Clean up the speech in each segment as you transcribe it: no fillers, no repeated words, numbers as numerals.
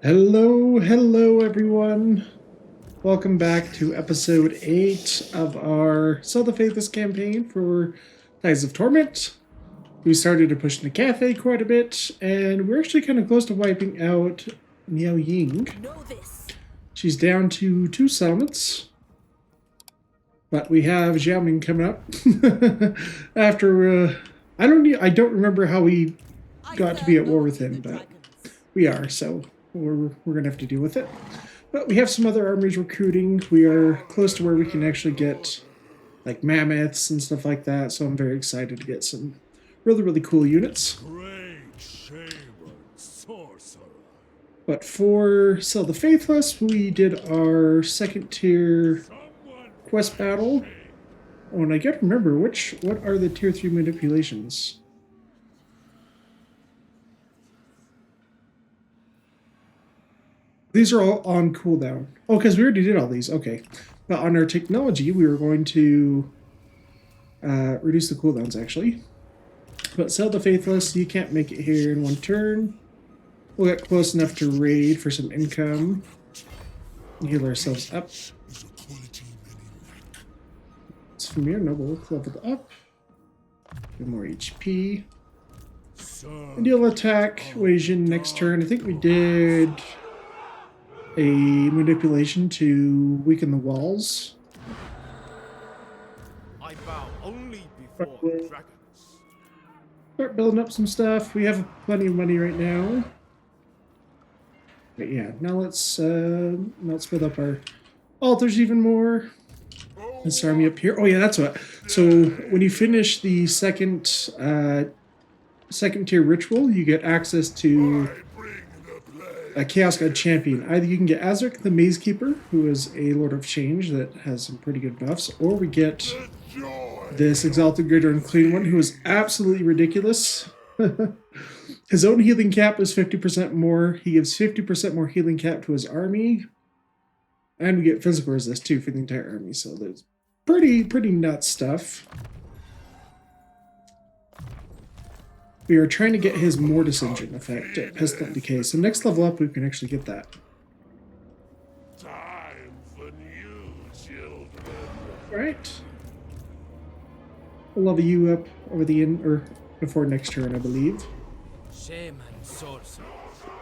Hello everyone. Welcome back to episode 8 of our Sell the Faithless campaign for TIDES of Torment. We started to push the cafe quite a bit, and we're actually kind of close to wiping out Miao Ying. She's down to 2 settlements. But we have Xiaoming coming up after I don't remember how we got to be at war with him, but we are, so we're gonna have to deal with it. But we have some other armies recruiting. We are close to where we can actually get like mammoths and stuff like that, so I'm very excited to get some really cool units. But for Sell the Faithless, we did our second tier quest battle. Oh, and I gotta remember what are the tier 3 manipulations? These are all on cooldown. Oh, because we already did all these. Okay. But on our technology, we were going to reduce the cooldowns, actually. But Sell the Faithless, you can't make it here in one turn. We'll get close enough to raid for some income. Heal ourselves up. It's Chimera Noble leveled up. Get more HP. And deal attack, evasion next turn. I think we did a manipulation to weaken the walls. I bow only before dragons. Start building up some stuff. We have plenty of money right now. But yeah, now let's build up our altars even more. This army up here. Oh yeah, that's what. So when you finish the second tier ritual, you get access to a Chaos God Champion. Either you can get Azric, the Maze Keeper, who is a Lord of Change that has some pretty good buffs, or we get this Exalted Greater Unclean One, who is absolutely ridiculous. His own healing cap is 50% more. He gives 50% more healing cap to his army. And we get physical resist too for the entire army, so there's pretty nuts stuff. We are trying to get his Mortis Engine effect at Pestilent Decay, so next level up we can actually get that. Time for new children. Alright. We'll level you up over the or before next turn, I believe.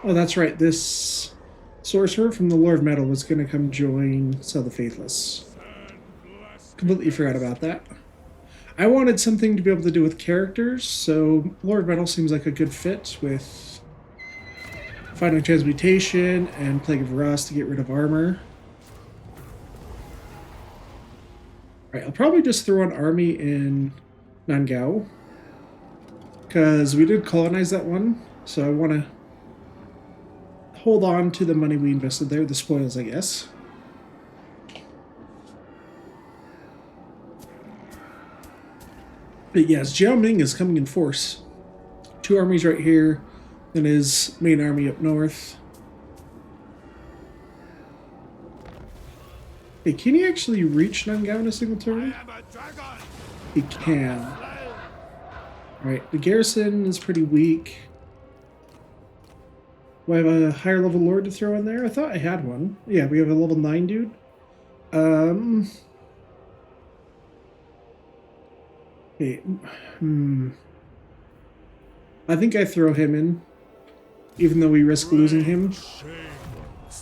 Oh, that's right. This sorcerer from the Lord of Metal was going to come join Sell the Faithless. Completely forgot about that. I wanted something to be able to do with characters, so Lord of Metal seems like a good fit with Final Transmutation and Plague of Rust to get rid of armor. Alright, I'll probably just throw an army in Nangao, because we did colonize that one, so I want to hold on to the money we invested there, the spoils, I guess. But yes, Xiaoming is coming in force. 2 armies right here, then his main army up north. Hey, can he actually reach Nangao in a single turn? He can. Alright, the garrison is pretty weak. Do I have a higher level lord to throw in there? I thought I had one. Yeah, we have a level 9 dude. Okay. I think I throw him in, even though we risk losing him.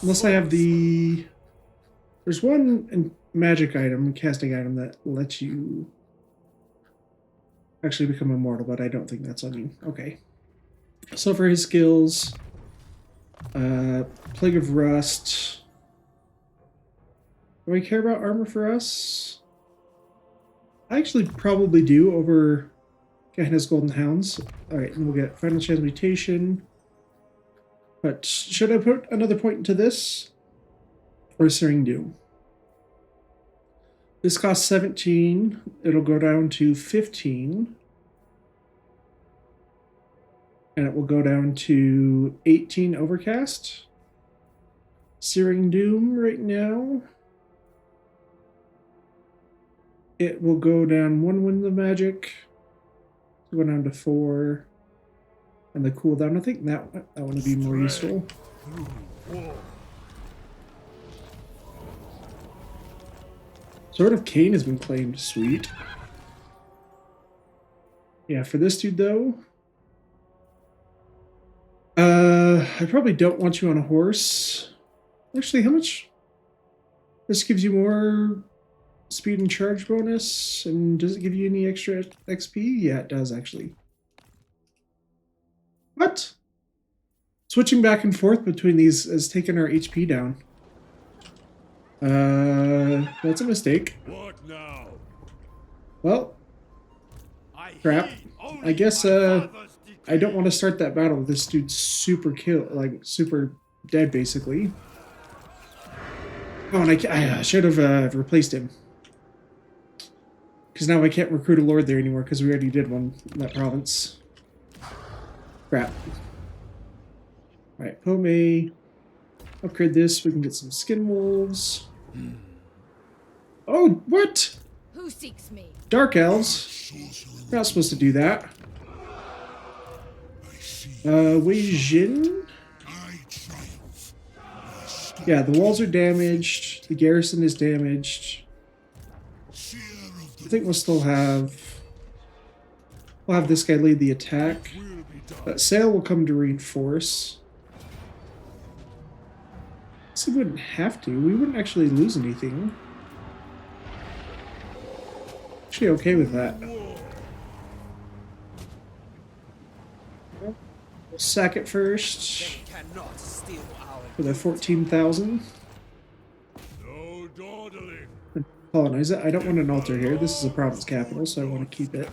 Unless I have the... There's one magic item, casting item, that lets you actually become immortal, but I don't think that's on you. Okay. So for his skills, Plague of Rust. Do I care about armor for us? I actually probably do over Gehenna's Golden Hounds. Alright, and we'll get Final Transmutation. But should I put another point into this? Or Searing Doom? This costs 17. It'll go down to 15. And it will go down to 18 Overcast. Searing Doom right now. It will go down 1 Wind of Magic. Go down to 4. And the cooldown, I think that one would be more useful. Sword of Cain has been claimed. Sweet. Yeah, for this dude though, I probably don't want you on a horse. Actually, how much? This gives you more speed and charge bonus, and does it give you any extra XP? Yeah, it does actually. What? Switching back and forth between these has taken our HP down. That's a mistake. What now? Well, crap. I guess I don't want to start that battle. This dude's super super dead basically. Oh, and I should have replaced him. Because now I can't recruit a lord there anymore because we already did one in that province. Crap. Alright, Pome. Upgrade this, we can get some skin wolves. Oh, what? Who seeks me? Dark elves. We're not supposed to do that. Wei Jin? Yeah, the walls are damaged. The garrison is damaged. I think we'll still have... We'll have this guy lead the attack. Sail will come to reinforce. So we wouldn't have to. We wouldn't actually lose anything. Actually okay with that. We'll sack it first. For the 14,000. No dawdling. Colonize it. I don't want an altar here. This is a province capital, so I want to keep it.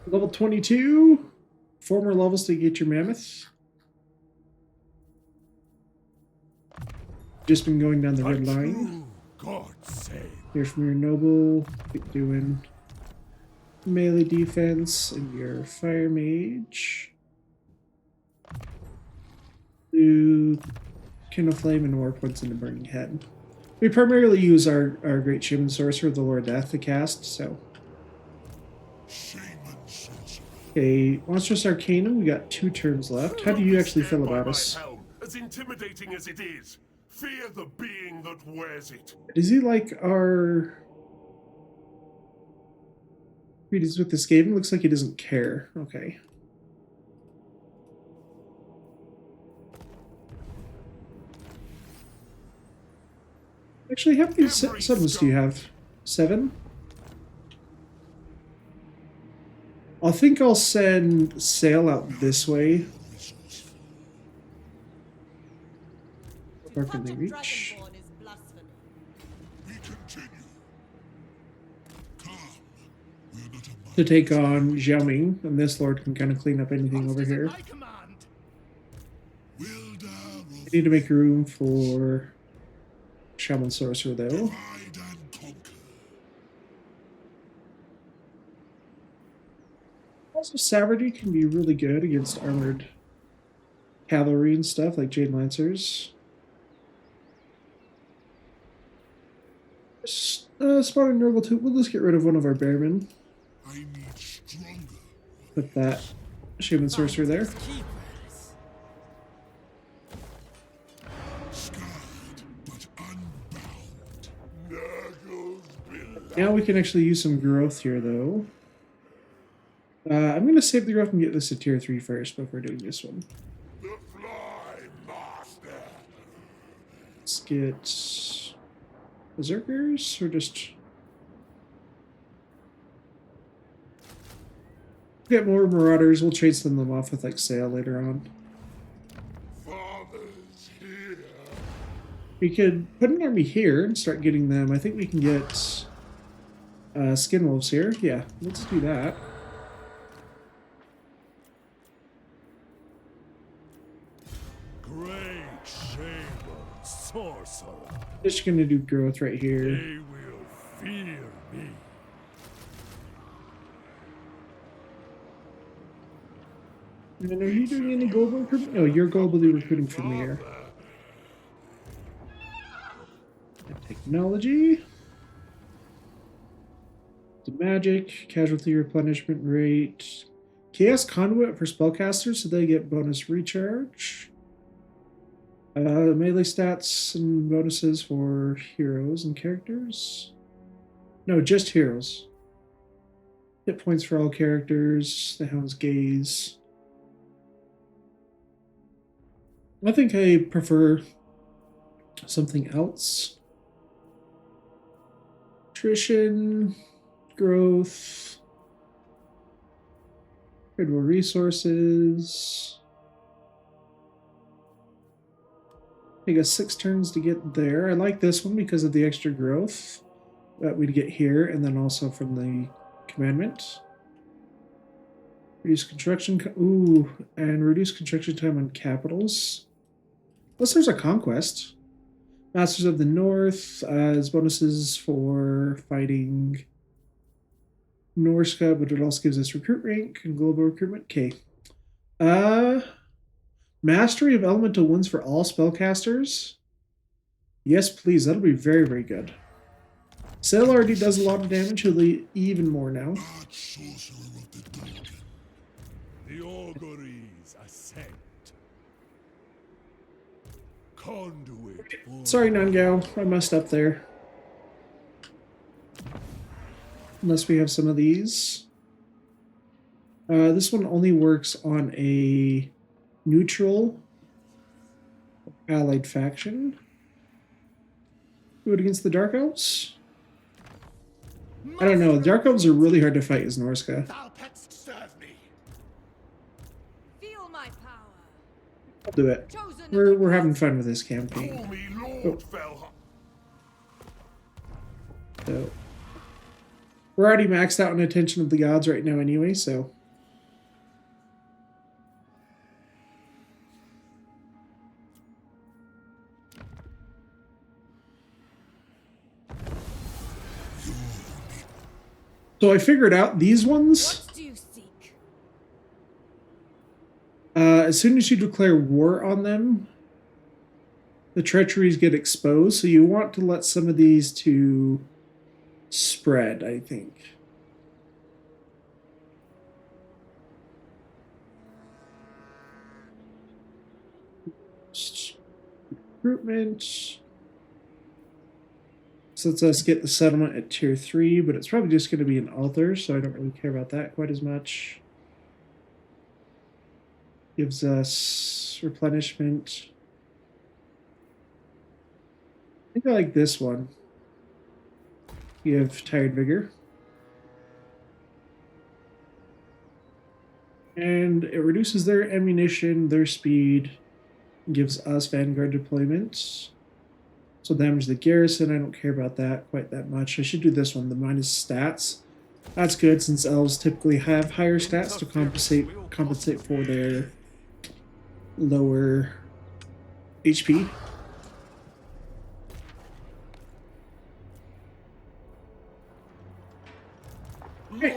Level 22. 4 more levels to get your mammoth. Just been going down the red line. Here from your noble. Keep doing melee defense and your fire mage. Do Kindle Flame and War Points into Burning Head. We primarily use our Great Shaman Sorcerer, the Lord of Death, to cast, so. Okay, Monstrous Arcanum, we got 2 turns left. How do you actually feel about us? As intimidating as it is, fear the being that wears it. Does he like our treaties with this game? Looks like he doesn't care. Okay. Actually, how many settlements do you have? 7? I think I'll send Sail out this way. Where can they reach? To take on Xiaoming, and this lord can kind of clean up anything over here. I need to make room for Shaman Sorcerer, though. Also, Savagery can be really good against armored cavalry and stuff, like Jade Lancers. Spawn and NURGLE too. We'll just get rid of one of our Bearmen. Put that Shaman Sorcerer there. Now we can actually use some growth here, though. I'm going to save the growth and get this to tier 3 first before doing this one. Let's get Berserkers, or just get more Marauders. We'll chase them off with like Sail later on. We could put an army here and start getting them. I think we can get Skin Wolves here. Yeah, let's do that. Great Shaman Sorcerer. Just gonna do growth right here. They will fear me. And then are you doing any global recruitment? No, you're globally recruiting from here. Technology. The magic, casualty replenishment rate, Chaos Conduit for spellcasters, so they get bonus recharge. Melee stats and bonuses for heroes and characters. No, just heroes. Hit points for all characters. The Hound's Gaze. I think I prefer something else. Attrition, growth, critical resources. Take us 6 turns to get there. I like this one because of the extra growth that we'd get here, and then also from the commandment. Reduce construction. And reduce construction time on capitals. Unless there's a conquest. Masters of the North as bonuses for fighting Norsca, but it also gives us recruit rank and global recruitment. Okay. Mastery of elemental wounds for all spellcasters. Yes, please. That'll be very, very good. Sail already does a lot of damage. He'll do even more now. The auguries ascend. Conduit. Sorry, Nangao. I messed up there. Unless we have some of these. This one only works on a neutral allied faction. Do it against the Dark Elves? I don't know. The Dark Elves are really hard to fight as Norsca. I'll do it. We're having fun with this campaign. So we're already maxed out on Attention of the Gods right now anyway, so I figured out these ones. As soon as you declare war on them, the treacheries get exposed. So you want to let some of these to spread, I think. Recruitment. So lets us get the settlement at tier 3, but it's probably just going to be an altar, so I don't really care about that quite as much. Gives us replenishment. I think I like this one. You have Tired Vigor. And it reduces their ammunition, their speed, gives us Vanguard deployment. So damage the garrison, I don't care about that quite that much. I should do this one, the minus stats. That's good since elves typically have higher stats to compensate for their lower HP. Lord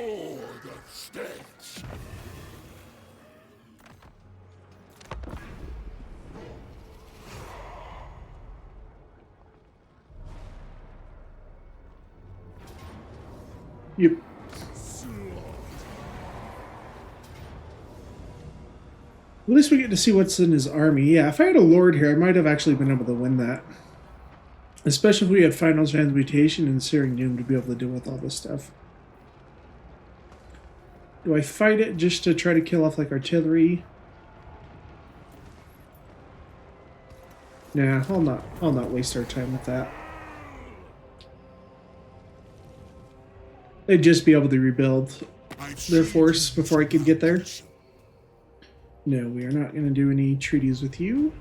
of States. Yep. At least we get to see what's in his army. Yeah, if I had a lord here, I might have actually been able to win that. Especially if we had Final Transmutation and Searing Doom to be able to deal with all this stuff. Do I fight it just to try to kill off like artillery? Nah, I'll not waste our time with that. They'd just be able to rebuild their force before I could get there. No, we are not going to do any treaties with you.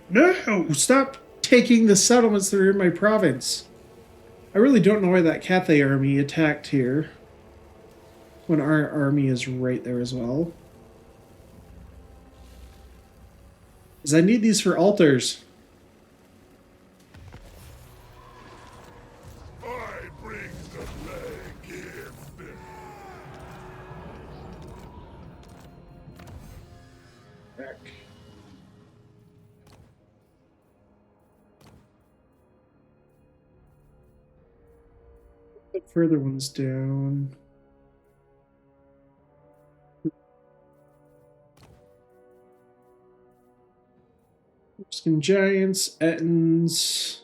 No! Stop taking the settlements that are in my province. I really don't know why that Cathay army attacked here when our army is right there as well. Because I need these for altars. I bring the plague gift. Back. The further ones down. Skin Giants, Ettins.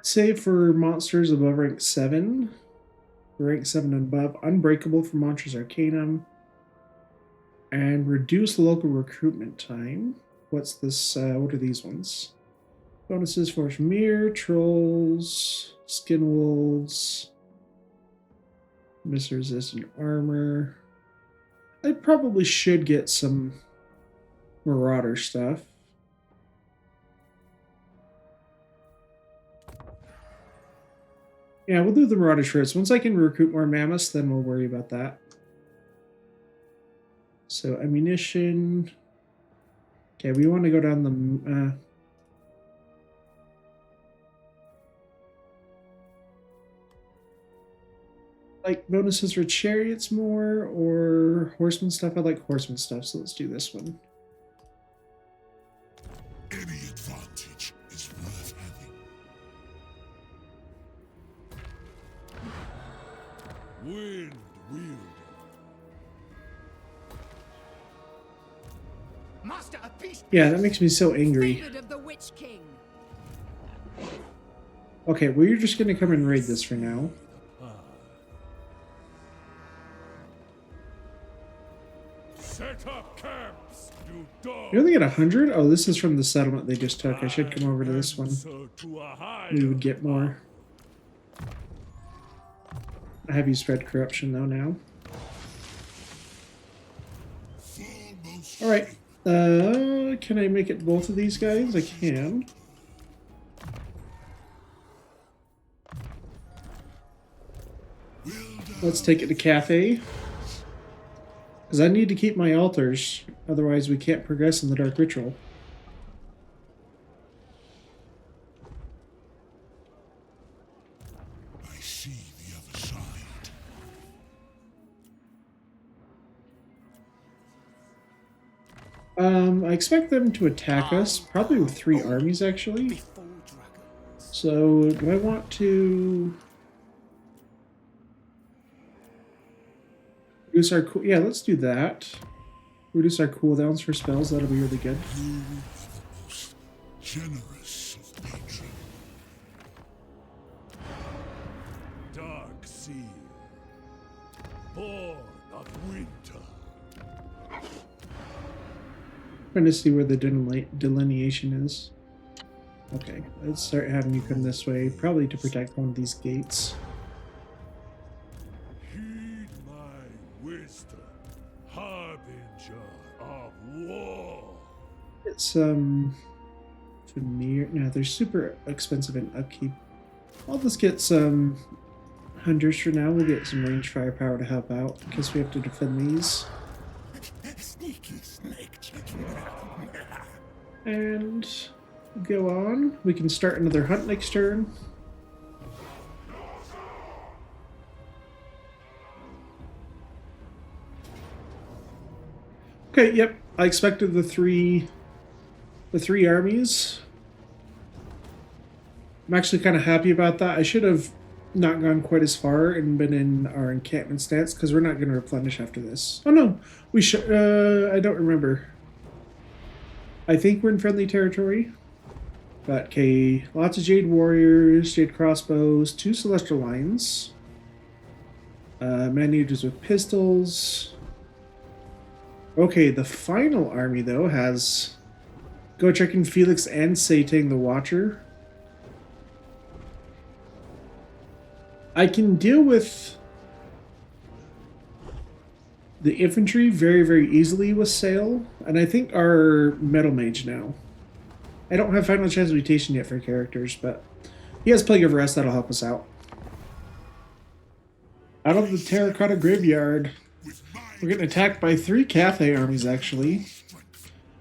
Save for monsters above rank 7. Rank 7 and above. Unbreakable for Monsters Arcanum. And reduce local recruitment time. What's this? What are these ones? Bonuses for Chimera, Trolls, Skin Wolves, Missile Resistant Armor. I probably should get some Marauder stuff. Yeah, we'll do the Marauder first. Once I can recruit more Mammoths, then we'll worry about that. So, ammunition. Okay, we want to go down the... like bonuses for chariots more or horseman stuff? I like horseman stuff, so let's do this one. Any advantage is worth having. Wind wielder. Master of peace. Yeah, that makes me so angry. Of the Witch King. Okay, well, you're just going to come and raid this for now. Set up camps, you dog. You only get 100? Oh, this is from the settlement they just took. I should come over to this one. We would get more. I have you spread corruption though now. Alright. Can I make it both of these guys? I can. Let's take it to cafe. Because I need to keep my altars, otherwise we can't progress in the Dark Ritual. I see the other side. I expect them to attack us, probably with 3 armies actually. So, do I want to... reduce our yeah, let's do that. Reduce our cooldowns for spells. That'll be really good. You are the most generous of patrons. Dark Sea, born of winter. Trying to see where the delineation is. Okay, let's start having you come this way, probably to protect one of these gates. Heed my wisdom, harbinger of war. Get some veneer. No, they're super expensive in upkeep. I'll just get some hunters for now. We'll get some range firepower to help out because we have to defend these. Sneaky snake. And go on. We can start another hunt next turn. Okay, yep. I expected the three armies. I'm actually kind of happy about that. I should have not gone quite as far and been in our encampment stance because we're not going to replenish after this. Oh no, we should. I don't remember. I think we're in friendly territory. But okay, lots of Jade Warriors, Jade Crossbows, 2 Celestial Lions, Man-Eaters with pistols. Okay, the final army though has Gotrek and Felix and Satang the Watcher. I can deal with the infantry very, very easily with Sail, and I think our Metal Mage now. I don't have Final Transmutation yet for characters, but he has Plague of Rest, that'll help us out. Out of the Terracotta Graveyard, we're getting attacked by 3 Cathay armies, actually.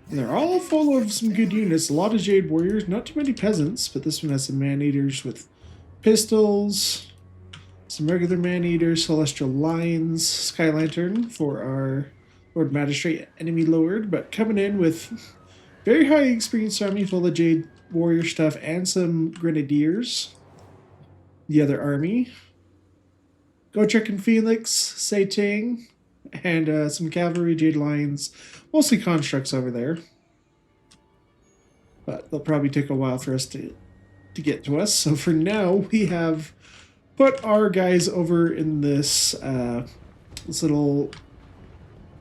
And they're all full of some good units. A lot of Jade Warriors, not too many Peasants, but this one has some Man-Eaters with pistols, some regular Man-Eaters, Celestial Lions, Sky Lantern for our Lord Magistrate enemy lowered, but coming in with very high experienced army full of Jade Warrior stuff and some Grenadiers. The other army. Gotrek and Felix, Satang, and some Cavalry, Jade Lions, mostly constructs over there. but they'll probably take a while for us to get to us. So for now, we have put our guys over in this this little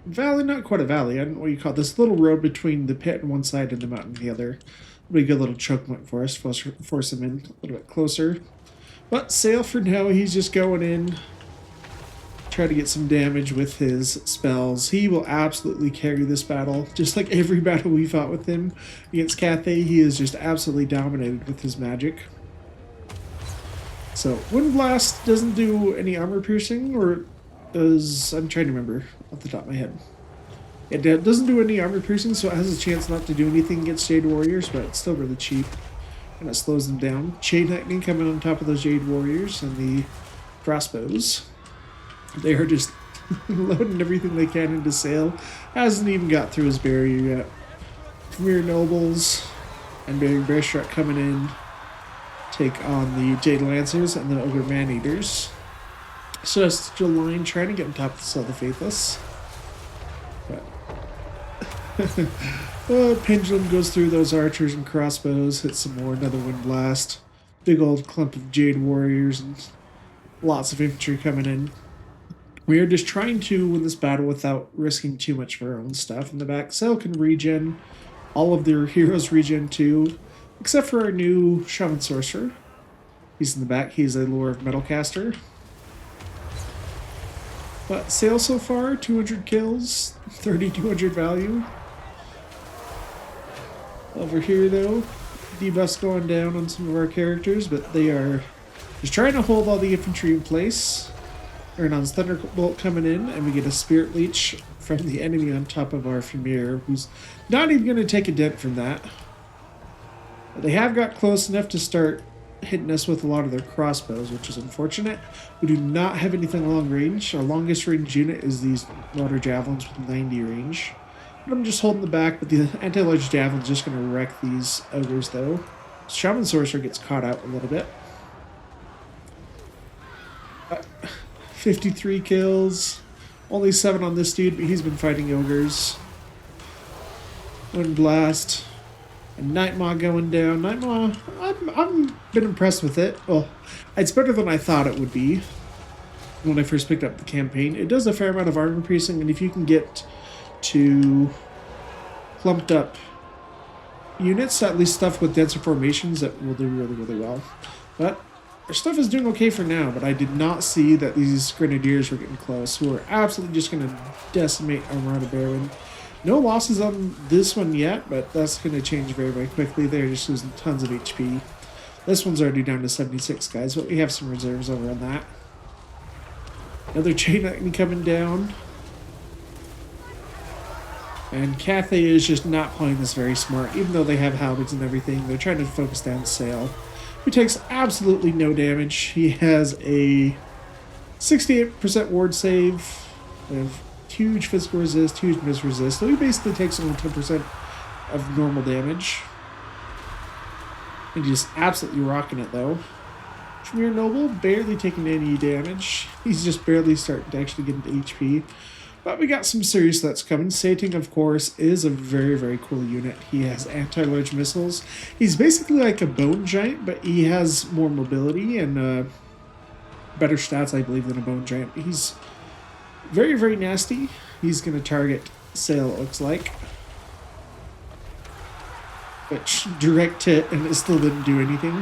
valley, not quite a valley, I don't know what you call it, this little road between the pit on one side and the mountain on the other. It'll be a good little choke point for us, force him in a little bit closer. But Sail for now, he's just going in, try to get some damage with his spells. He will absolutely carry this battle, just like every battle we fought with him against Cathay. He is just absolutely dominated with his magic. So Wind Blast doesn't do any armor piercing, or does, I'm trying to remember off the top of my head. It doesn't do any armor piercing, so it has a chance not to do anything against Jade Warriors, but it's still really cheap, and it slows them down. Chain Lightning coming on top of those Jade Warriors and the crossbows. They are just loading everything they can into Sail. Hasn't even got through his barrier yet. Chimera Nobles and Bear Shrek coming in, take on the Jade Lancers and the Ogre Man-Eaters. Celestial Line trying to get on top of the Cell of the Faithless. But Pendulum goes through those archers and crossbows, hits some more, another Wind Blast. Big old clump of Jade Warriors and lots of infantry coming in. We are just trying to win this battle without risking too much of our own stuff in the back. Sail can regen. All of their heroes regen too, except for our new Shaman Sorcerer. He's in the back. He's a Lore of Metalcaster. But Sail so far, 200 kills, 3,200 value. Over here though, debuffs going down on some of our characters, but they are just trying to hold all the infantry in place. Ernon's Thunderbolt coming in, and we get a Spirit Leech from the enemy on top of our Chimera, who's not even going to take a dent from that. But they have got close enough to start hitting us with a lot of their crossbows, which is unfortunate. We do not have anything long range. Our longest range unit is these water javelins with 90 range. But I'm just holding the back, but the anti-large javelin's just going to wreck these ogres though. Shaman Sorcerer gets caught out a little bit. 53 kills. Only 7 on this dude, but he's been fighting ogres. Wind Blast. And Nightmaw going down. Nightmaw, I've been impressed with it. Well, it's better than I thought it would be when I first picked up the campaign. It does a fair amount of armor piercing, and if you can get to clumped up units, at least stuff with denser formations, that will do really, really well. But our stuff is doing okay for now, but I did not see that these Grenadiers were getting close, who are absolutely just going to decimate Armada Baron. No losses on this one yet, but that's going to change very, very quickly. They're just losing tons of HP. This one's already down to 76 guys, but we have some reserves over on that. Another Chain Lightning coming down. And Cathay is just not playing this very smart, even though they have halberds and everything. They're trying to focus down Sail, who takes absolutely no damage. He has a 68% ward save, of huge physical resist, huge miss resist, so he basically takes only 10% of normal damage. And just absolutely rocking it though. Chimera Noble barely taking any damage. He's just barely starting to actually get into HP. But we got some serious threats coming. Sating, of course, is a very, very cool unit. He has anti-large missiles. He's basically like a bone giant, but he has more mobility and better stats, I believe, than a bone giant. He's very, very nasty. He's going to target Sail, it looks like. Which, direct hit, and it still didn't do anything.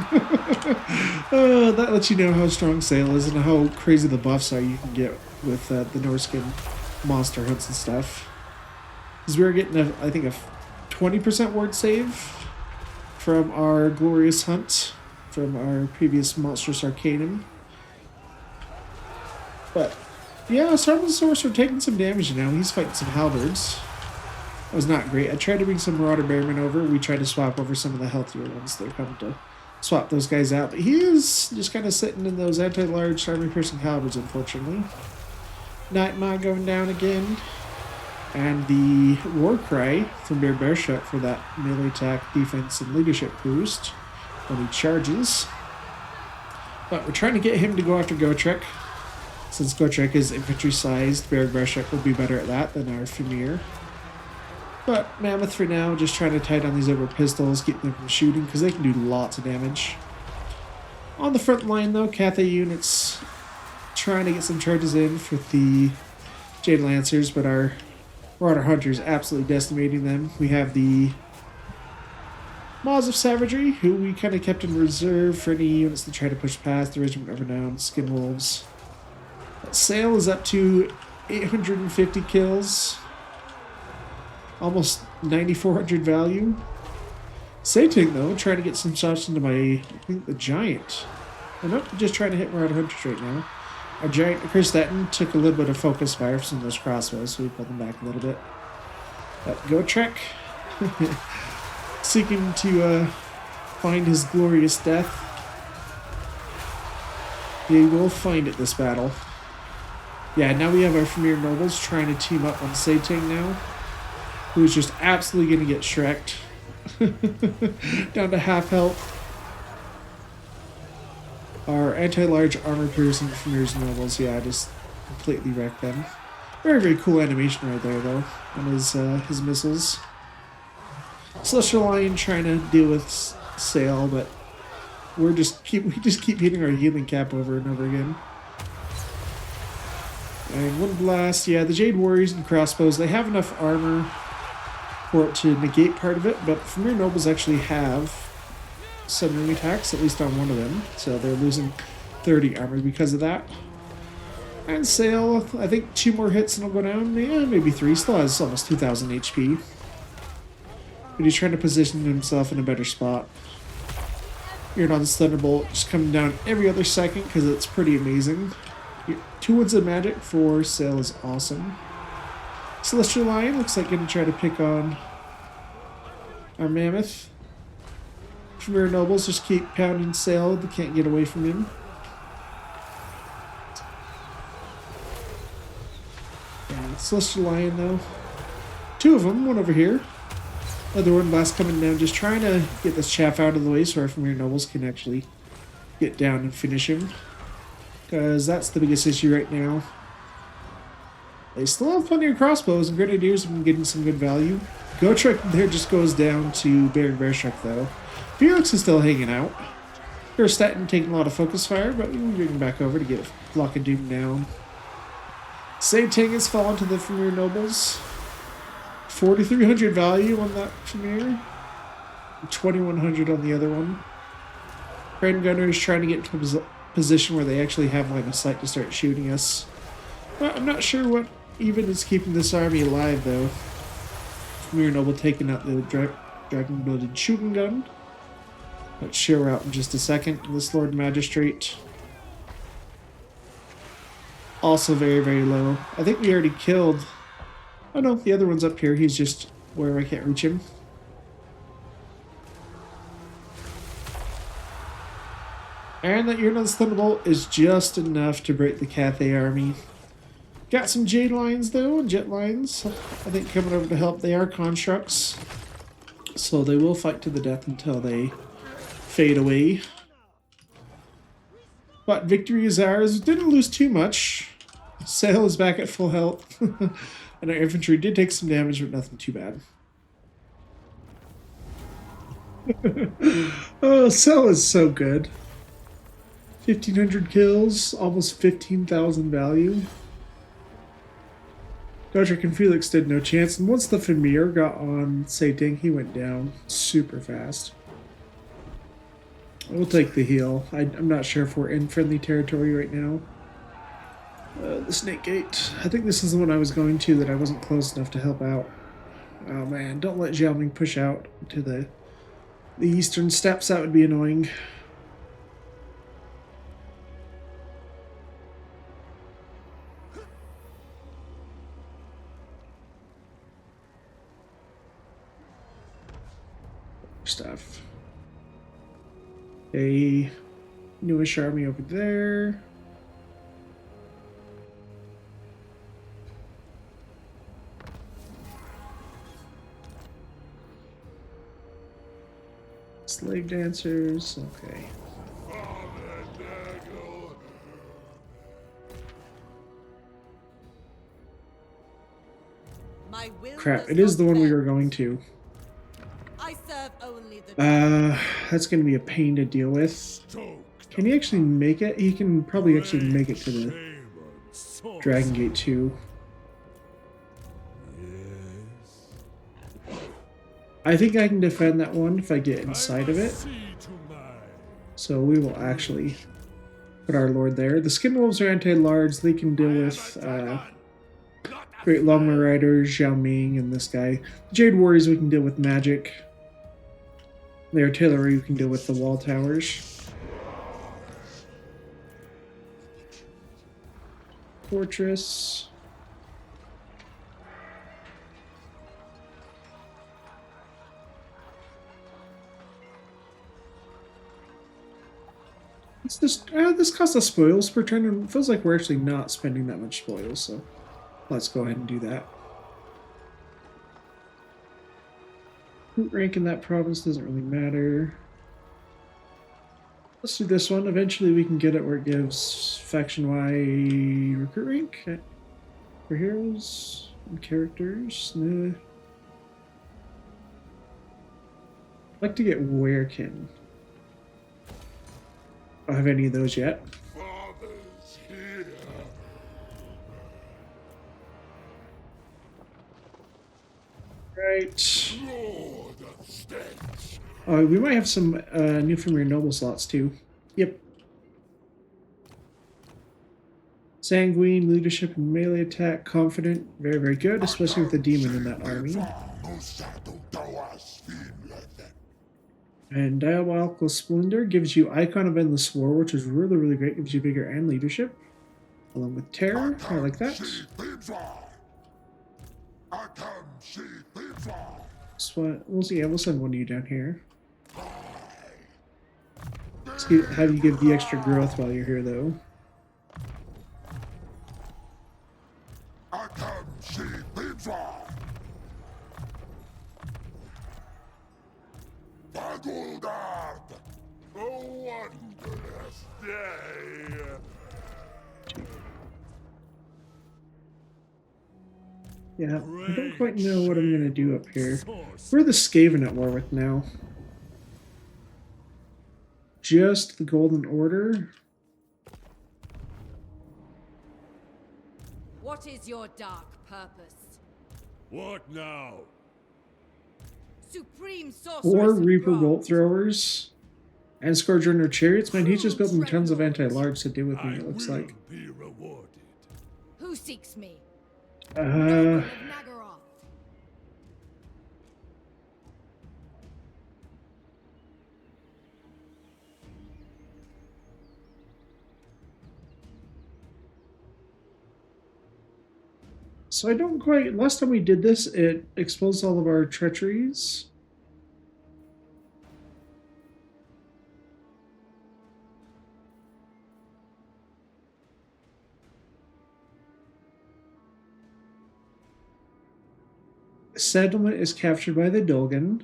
That lets you know how strong Sail is and how crazy the buffs are you can get with the Norsca monster hunts and stuff. Because we were getting, I think, a 20% ward save from our glorious hunt from our previous Monstrous Arcanum. But, yeah, Shaman Sorcerer taking some damage now. He's fighting some halberds. That was not great. I tried to bring some Marauder Bearmen over. We tried to swap over some of the healthier ones. They're coming to swap those guys out. But he is just kind of sitting in those anti-large armor-piercing halberds, unfortunately. Nightmaw going down again. And the War Cry from Bear Shut for that melee attack, defense, and leadership boost when he charges. But we're trying to get him to go after Gotrek. Since Gotrek is infantry-sized, Bear Shut will be better at that than our Chimera. But Mammoth for now, just trying to tie down these over pistols, keep them from shooting, because they can do lots of damage. On the front line though, Cathay units trying to get some charges in for the Jade Lancers, but our Marauder Hunters absolutely decimating them. We have the Maws of Savagery, who we kind of kept in reserve for any units that try to push past the Regiment of Renown, Skin Wolves. Sail is up to 850 kills, almost 9,400 value. Sating though, trying to get some shots into my, I think the Giant. I'm not just trying to hit Marauder Hunters right now. Our Giant, Chris Stetton, took a little bit of focus fire from some of those crossbows, so we pulled them back a little bit. But Go Trek, seeking to find his glorious death. He will find it this battle. Yeah, now we have our Premier Nobles trying to team up on Sating now, who's just absolutely going to get Shrek'd. Down to half health. Our anti-large armor-piercing Premier's Nobles, yeah, just completely wrecked them. Very, very cool animation right there, though, on his missiles. Celestial Lion trying to deal with Sail, but we just keep hitting our healing cap over and over again. And one blast, yeah, the Jade Warriors and crossbows, they have enough armor for it to negate part of it, but Premier Nobles actually have some ring attacks, at least on one of them, so they're losing 30 armor because of that. And Sail, I think 2 more hits and it'll go down, yeah, maybe 3, still has almost 2,000 HP. But he's trying to position himself in a better spot. You're on this Thunderbolt, just coming down every other second because it's pretty amazing. 2 Woods of Magic for Sail is awesome. Celestial Lion looks like going to try to pick on our Mammoth. Premier Nobles just keep pounding Sail, they can't get away from him. Yeah, Celestial Lion though. 2 of them, one over here. Other one blast coming down, just trying to get this chaff out of the way so our Premier Nobles can actually get down and finish him. Because that's the biggest issue right now. They still have plenty of crossbows, and Grenadiers have been getting some good value. Gotrek there just goes down to Baron Bearstruck though. Felix is still hanging out. Stetton taking a lot of focus fire, but we can bring him back over to get Flock of Doom down. Sating has fallen to the Premier Nobles. 4,300 value on that Premier. 2,100 on the other one. Crane Gunner is trying to get into a position where they actually have line of sight to start shooting us. But I'm not sure what even is keeping this army alive though. Premier Noble taking out the Dragon-Blooded Shooting Gun. Let's share out in just a second. This Lord Magistrate. Also very, very low. I think we already killed... Oh no, the other one's up here. He's just where I can't reach him. And that Uranus Thunderbolt is just enough to break the Cathay army. Got some Jade Lines though, and Jet Lines. I think coming over to help. They are constructs. So they will fight to the death until they fade away. But victory is ours. Didn't lose too much. Sail is back at full health. And our infantry did take some damage, but nothing too bad. Oh, Sail is so good. 1,500 kills, almost 15,000 value. Godric and Felix did no chance, and once the Famir got on Sating, he went down super fast. We'll take the heal. I'm not sure if we're in friendly territory right now. The Snake Gate. I think this is the one I was going to that I wasn't close enough to help out. Oh man, don't let Xiaoming push out to the eastern steppes. That would be annoying. Stuff. A newish army over there. Slave dancers, okay. My will Crap, does it is not the one we bend. were going to. I serve only the That's going to be a pain to deal with. Stoked Can he actually make it? He can probably actually make it to the Dragon Gate 2. Yes. I think I can defend that one if I get inside of it. See to my So we will actually put our lord there. The Skin Wolves are anti-large. They can deal with Great Longman Riders, Xiao Ming, and this guy. The Jade Warriors we can deal with magic. The artillery we can deal with the wall towers. Fortress. What's this? This costs us spoils per turn, and it feels like we're actually not spending that much spoils, so let's go ahead and do that. Recruit rank in that province doesn't really matter. Let's do this one. Eventually we can get it where it gives faction-wide recruit rank for heroes and characters. Nah. I'd like to get Werekin. I don't have any of those yet. father's here. Right. Lord of stench. Oh, we might have some new Premier Noble slots too. Yep. Sanguine, leadership, and melee attack, confident, very, very good, especially with the demon in that army. And Diabolical Splendor gives you Icon of Endless War, which is really, really great. Gives you vigor and leadership, along with Terror. I like that. We'll see. Yeah, we'll send one of you down here. How do you give the extra growth while you're here, though? A wondrous day. Yeah, I don't quite know what I'm going to do up here. We're the Skaven at war with now. Just the Golden Order. What is your dark purpose? What now? Supreme sorceress Or of Reaper Grant. Bolt Throwers. And Scourge Runner Chariots. Man, he's just building tons of anti-large to deal with me, it looks like. Be rewarded. Who seeks me? Uh, Noble of Nagaroth. so I don't quite... Last time we did this, it exposed all of our treacheries. Settlement is captured by the Dolgan.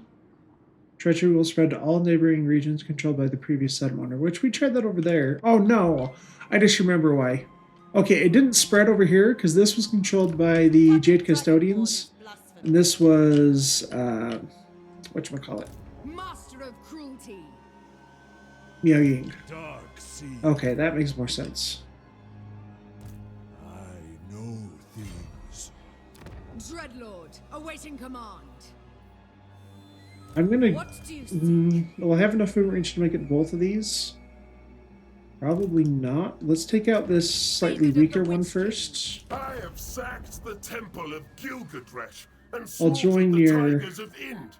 Treachery will spread to all neighboring regions controlled by the previous settlement owner, which we tried that over there. Oh no! I just remember why. Okay, it didn't spread over here because this was controlled by the Jade Custodians. And this was, whatchamacallit? Master of cruelty. Miao Ying. Dark sea. Okay, that makes more sense. I know things. Dreadlord, awaiting command. I'm gonna... What do you seek? Will I have enough movement range to make it both of these? Probably not. Let's take out this slightly weaker one first. I have sacked the temple of Gilgadresh and I'll slaughtered join the your... tigers of Ind.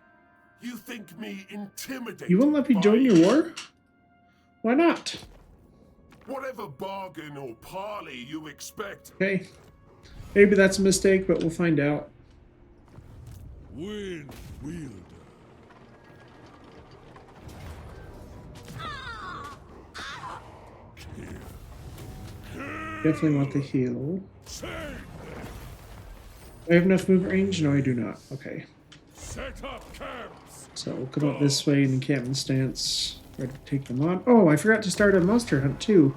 You think me intimidated? You won't let me by join your you? war? Why not? Whatever bargain or parley you expect. Okay. Maybe that's a mistake, but we'll find out. Wind wielder. Definitely want the heal. Do I have enough movement range? No, I do not. Okay. Set up camps. So we'll come up this way in encampment stance. Ready to take them on. Oh, I forgot to start a monster hunt too.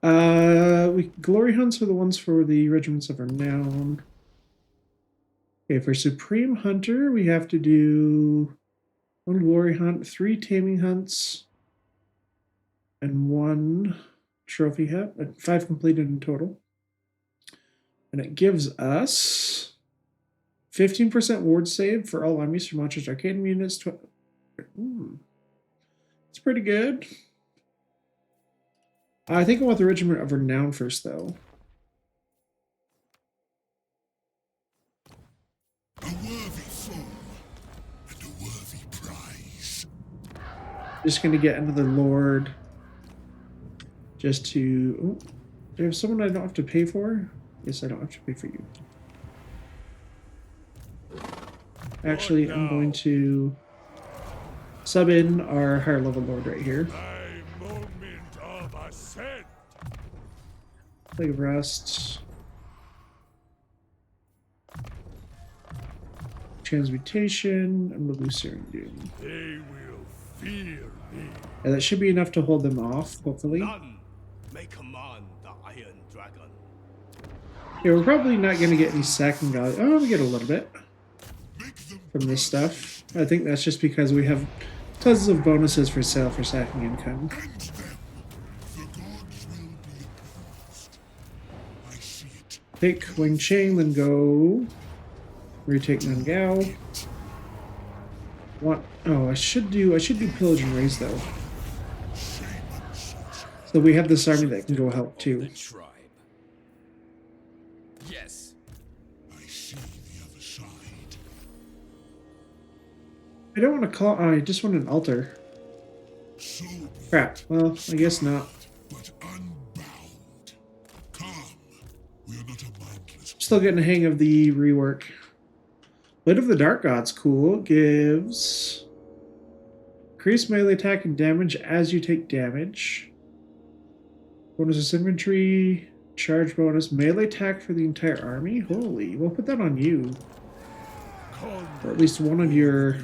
Glory hunts are the ones for the regiments of renown. Okay, for Supreme Hunter, we have to do 1 glory hunt, 3 taming hunts, and 1 trophy hunt, 5 completed in total. And it gives us 15% ward save for all enemies from Monsters Arcane units. It's pretty good. I think I want the Regiment of Renown first, though. A worthy foe and a worthy prize. Just gonna get into the Lord. Just to... Oh, there's someone I don't have to pay for? Yes, I don't have to pay for you. Actually, I'm going to sub in our higher level Lord right here. My moment of ascent. Plague of Rust. Transmutation, and Lucerne Doom. They will fear me. And that should be enough to hold them off, hopefully. None may command the Iron Dragon. Yeah, we're probably not going to get any sacking value. Oh, we get a little bit from this stuff. I think that's just because we have tons of bonuses for sale for sacking income. The gods will be appeased. I see it. Take Wing Chang, then go retake Nangao. What? Oh, I should do Pillage and Raise though. So we have this army that can go help too. Tribe. Yes. I see the other side. I don't want to call. I just want an altar. So be Crap. Well, I guess not. but unbound. Come. We are not a mindless. Still getting the hang of the rework. Blade of the Dark Gods, cool. Gives increased melee attack and damage as you take damage. Bonus infantry, charge bonus, melee attack for the entire army. Holy, we'll put that on you. Or at least one of your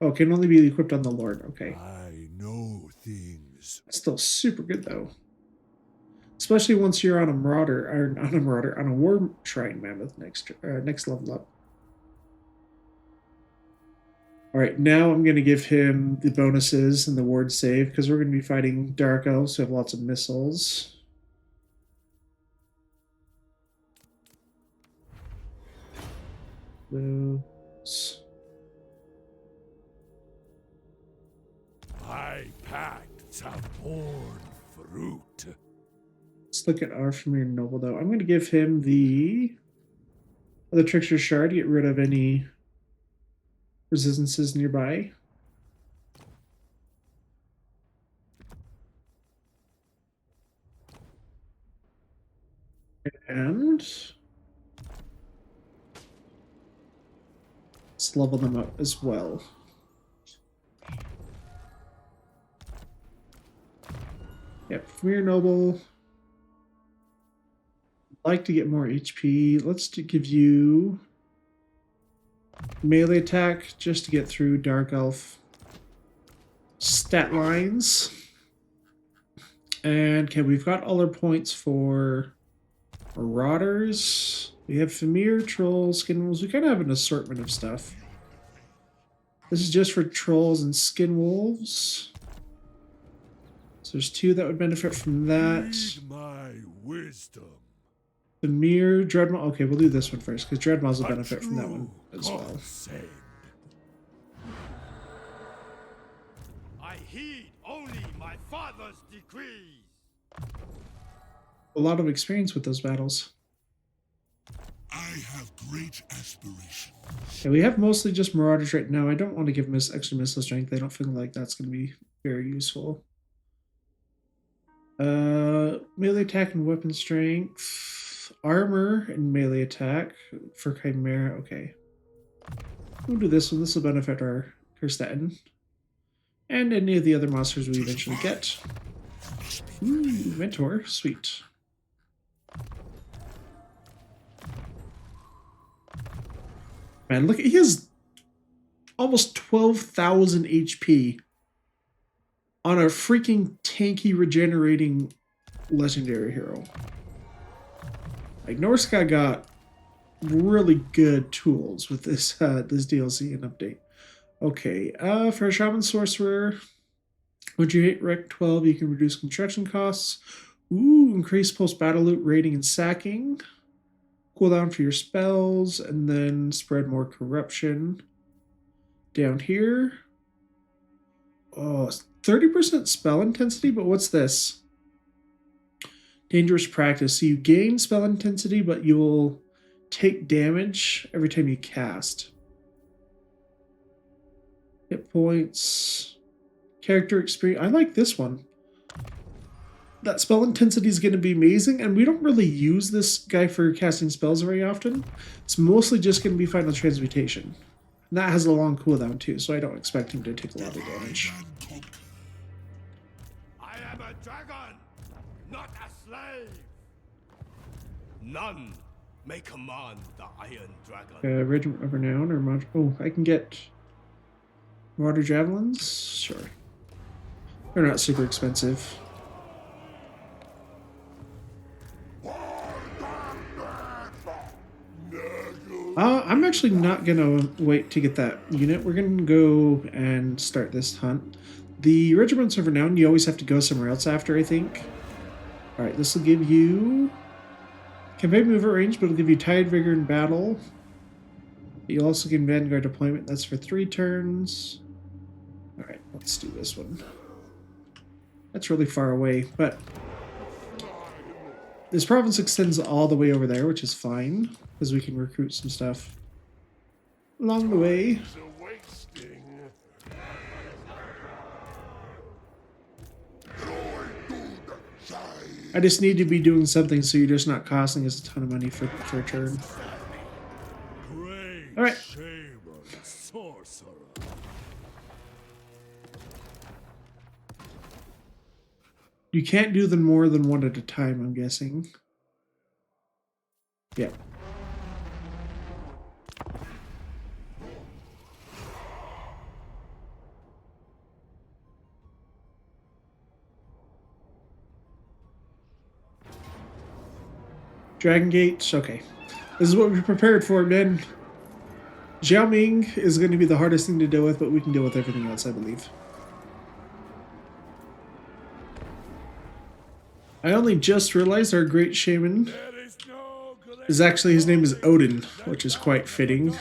oh, can only be equipped on the Lord. Okay. I know things. That's still super good though. Especially once you're on a Marauder, or not a Marauder, on a War Shrine Mammoth next level up. Alright, now I'm going to give him the bonuses and the ward save, because we're going to be fighting Dark Elves who have lots of missiles. Those. My pacts have borne fruit. Let's look at our Familiar Noble, though. I'm going to give him the Trickster Shard to get rid of any resistances nearby. And let's level them up as well. Yep, Familiar Noble. Like to get more HP. Let's give you melee attack just to get through Dark Elf stat lines. And okay, we've got all our points for Marauders. We have Familiar, Trolls, Skin Wolves. We kind of have an assortment of stuff. This is just for Trolls and Skin Wolves. So there's 2 that would benefit from that. Need my wisdom. Familiar, Dreadmaw. Okay, we'll do this one first, because Dreadmaws will benefit from that one as well. Said. I heed only my father's decrees. A lot of experience with those battles. I have great aspirations. Okay, we have mostly just Marauders right now. I don't want to give them extra missile strength. I don't feel like that's going to be very useful. Melee attack and weapon strength. Armor and melee attack for Chimera. Okay. We'll do this one. This will benefit our Kirstetten. And any of the other monsters we eventually get. Ooh, Mentor. Sweet. Man, look, he has almost 12,000 HP on a freaking tanky regenerating legendary hero. Like, Norsca got really good tools with this this DLC and update. Okay, for a Shaman Sorcerer, would you hit Rec 12, you can reduce construction costs. Ooh, increase post-battle loot rating and sacking. Cooldown for your spells, and then spread more corruption. Down here. Oh, 30% spell intensity, but what's this? Dangerous practice. So you gain spell intensity, but you'll take damage every time you cast. Hit points. Character experience. I like this one. That spell intensity is going to be amazing, and we don't really use this guy for casting spells very often. It's mostly just going to be Final Transmutation. And that has a long cooldown too, so I don't expect him to take a lot of damage. I am a dragon, not a slave. None may command the Iron Dragon. Regiment of Renown or mod. Oh, I can get water javelins. Sure, they're not super expensive. I'm actually not gonna wait to get that unit. We're gonna go and start this hunt. The regiments of renown, you always have to go somewhere else after, I think. All right, this will give you campaign movement range, but it'll give you tide vigor in battle. You'll also get vanguard deployment. That's for 3 turns. All right, let's do this one. That's really far away, but this province extends all the way over there, which is fine, because we can recruit some stuff along the way. I just need to be doing something so you're just not costing us a ton of money for a turn. All right. You can't do them more than one at a time, I'm guessing. Yeah. Dragon Gate, okay. This is what we prepared for, men. Xiaoming is going to be the hardest thing to deal with, but we can deal with everything else, I believe. I only just realized our great shaman is actually, his name is Odin, which is quite fitting.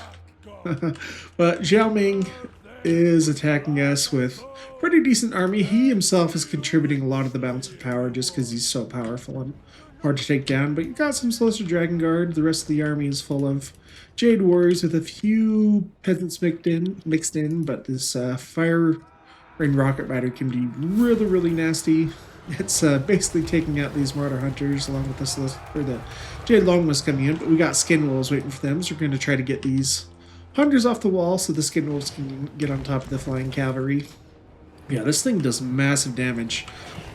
But Xiaoming is attacking us with a pretty decent army. He himself is contributing a lot of the balance of power just because he's so powerful and hard to take down. But you got some Celestial Dragon Guard. The rest of the army is full of Jade Warriors with a few peasants mixed in. But this Fire Rain Rocket Battery can be really, really nasty. It's basically taking out these Martyr Hunters along with the Jade Longmas coming in. But we got Skin Wolves waiting for them, so we're going to try to get these Hunters off the wall so the Skin Wolves can get on top of the Flying Cavalry. Yeah, this thing does massive damage.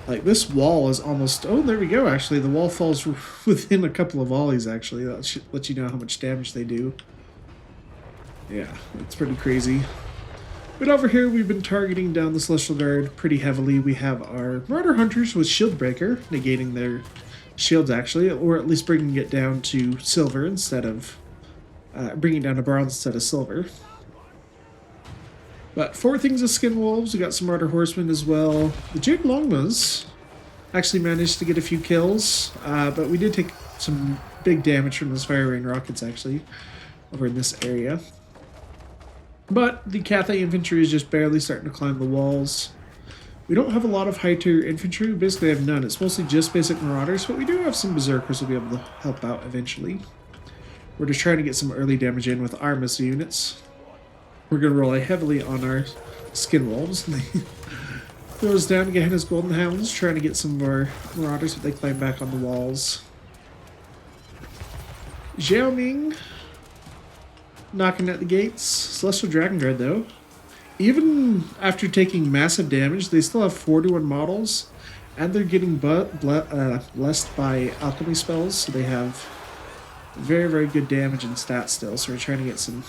Like, this wall is almost... Oh, there we go, actually. The wall falls within a couple of volleys, actually. That should let you know how much damage they do. Yeah, it's pretty crazy. But over here, we've been targeting down the Celestial Guard pretty heavily. We have our Martyr Hunters with Shield Breaker, negating their shields, actually, or at least bringing it down to silver instead of... bringing down to bronze instead of silver. But 4 things of Skin Wolves. We got some Martyr Horsemen as well. The Jade Longmas actually managed to get a few kills, but we did take some big damage from those Fire Rain Rockets, actually, over in this area. But the Cathay Infantry is just barely starting to climb the walls. We don't have a lot of high-tier infantry. We basically have none. It's mostly just basic Marauders, but we do have some Berserkers who'll be able to help out eventually. We're just trying to get some early damage in with our missile units. We're going to rely heavily on our Skin Wolves. Throws down to get his Golden Hounds, trying to get some of our Marauders, but they climb back on the walls. Xiaoming knocking at the gates. Celestial Dragon Guard, though. Even after taking massive damage, they still have 41 models, and they're getting blessed by alchemy spells, so they have very, very good damage and stats still. So we're trying to get some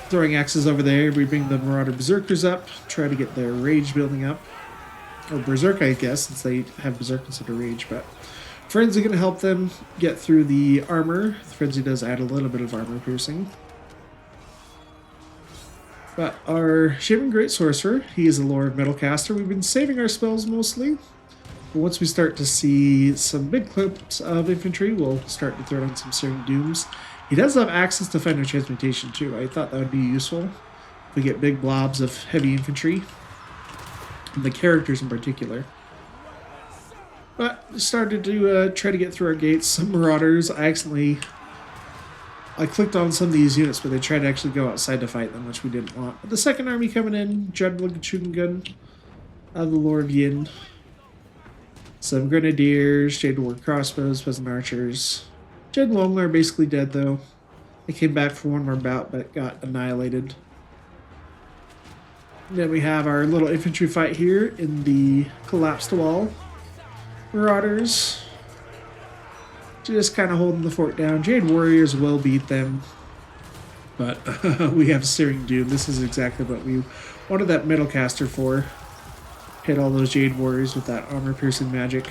throwing axes over there. We bring the Marauder Berserkers up, try to get their rage building up. Or Berserk, I guess, since they have Berserk instead of Rage. But Frenzy going to help them get through the armor. Frenzy does add a little bit of armor piercing. But our Shaman Great Sorcerer, he is a Lord Metal Caster. We've been saving our spells mostly. But once we start to see some big clips of infantry, we'll start to throw down some Searing Dooms. He does have access to Final Transmutation too. I thought that would be useful if we get big blobs of heavy infantry. And the characters in particular. But started to try to get through our gates. Some Marauders, I clicked on some of these units, but they tried to actually go outside to fight them, which we didn't want. But the second army coming in, Dreadblood Gun of the Lord of Yin. Some Grenadiers, Jade War Crossbows, Peasant Archers. Jade Longler are basically dead though. They came back for one more bout, but got annihilated. Then we have our little infantry fight here in the collapsed wall. Marauders. Just kind of holding the fort down. Jade Warriors will beat them. But we have Searing Doom. This is exactly what we wanted that Metal Caster for. Hit all those Jade Warriors with that armor-piercing magic.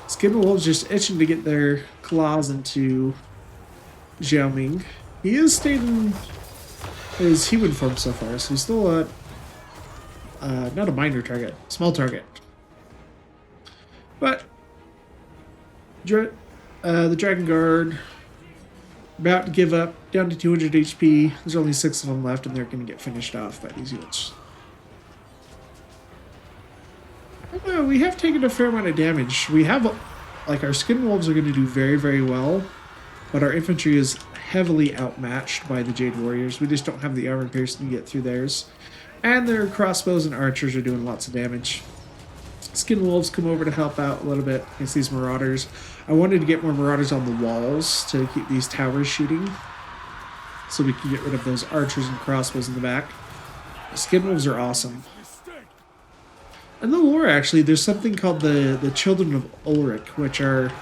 Skin Wolves just itching to get their claws into Xiaoming. He is staying in his human form so far, so he's still not a minor target, small target. But the Dragon Guard about to give up, down to 200 HP. There's only 6 of them left, and they're going to get finished off by these units. We have taken a fair amount of damage. We have, like, our Skin Wolves are going to do very, very well, but our infantry is heavily outmatched by the Jade Warriors. We just don't have the armor piercing to get through theirs. And their crossbows and archers are doing lots of damage. Skin Wolves come over to help out a little bit against these Marauders. I wanted to get more Marauders on the walls to keep these towers shooting, so we can get rid of those archers and crossbows in the back. Skin Wolves are awesome. In the lore, actually, there's something called the Children of Ulrich, which are...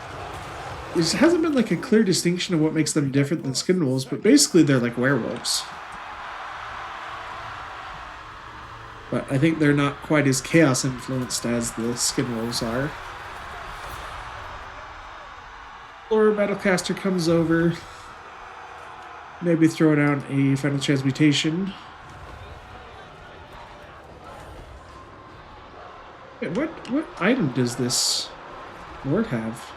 There hasn't been like a clear distinction of what makes them different than Skin Wolves, but basically they're like werewolves. But I think they're not quite as chaos influenced as the Skin Wolves are. Lord Battlecaster comes over. Maybe throw down a Final Transmutation. Wait, what item does this Lord have?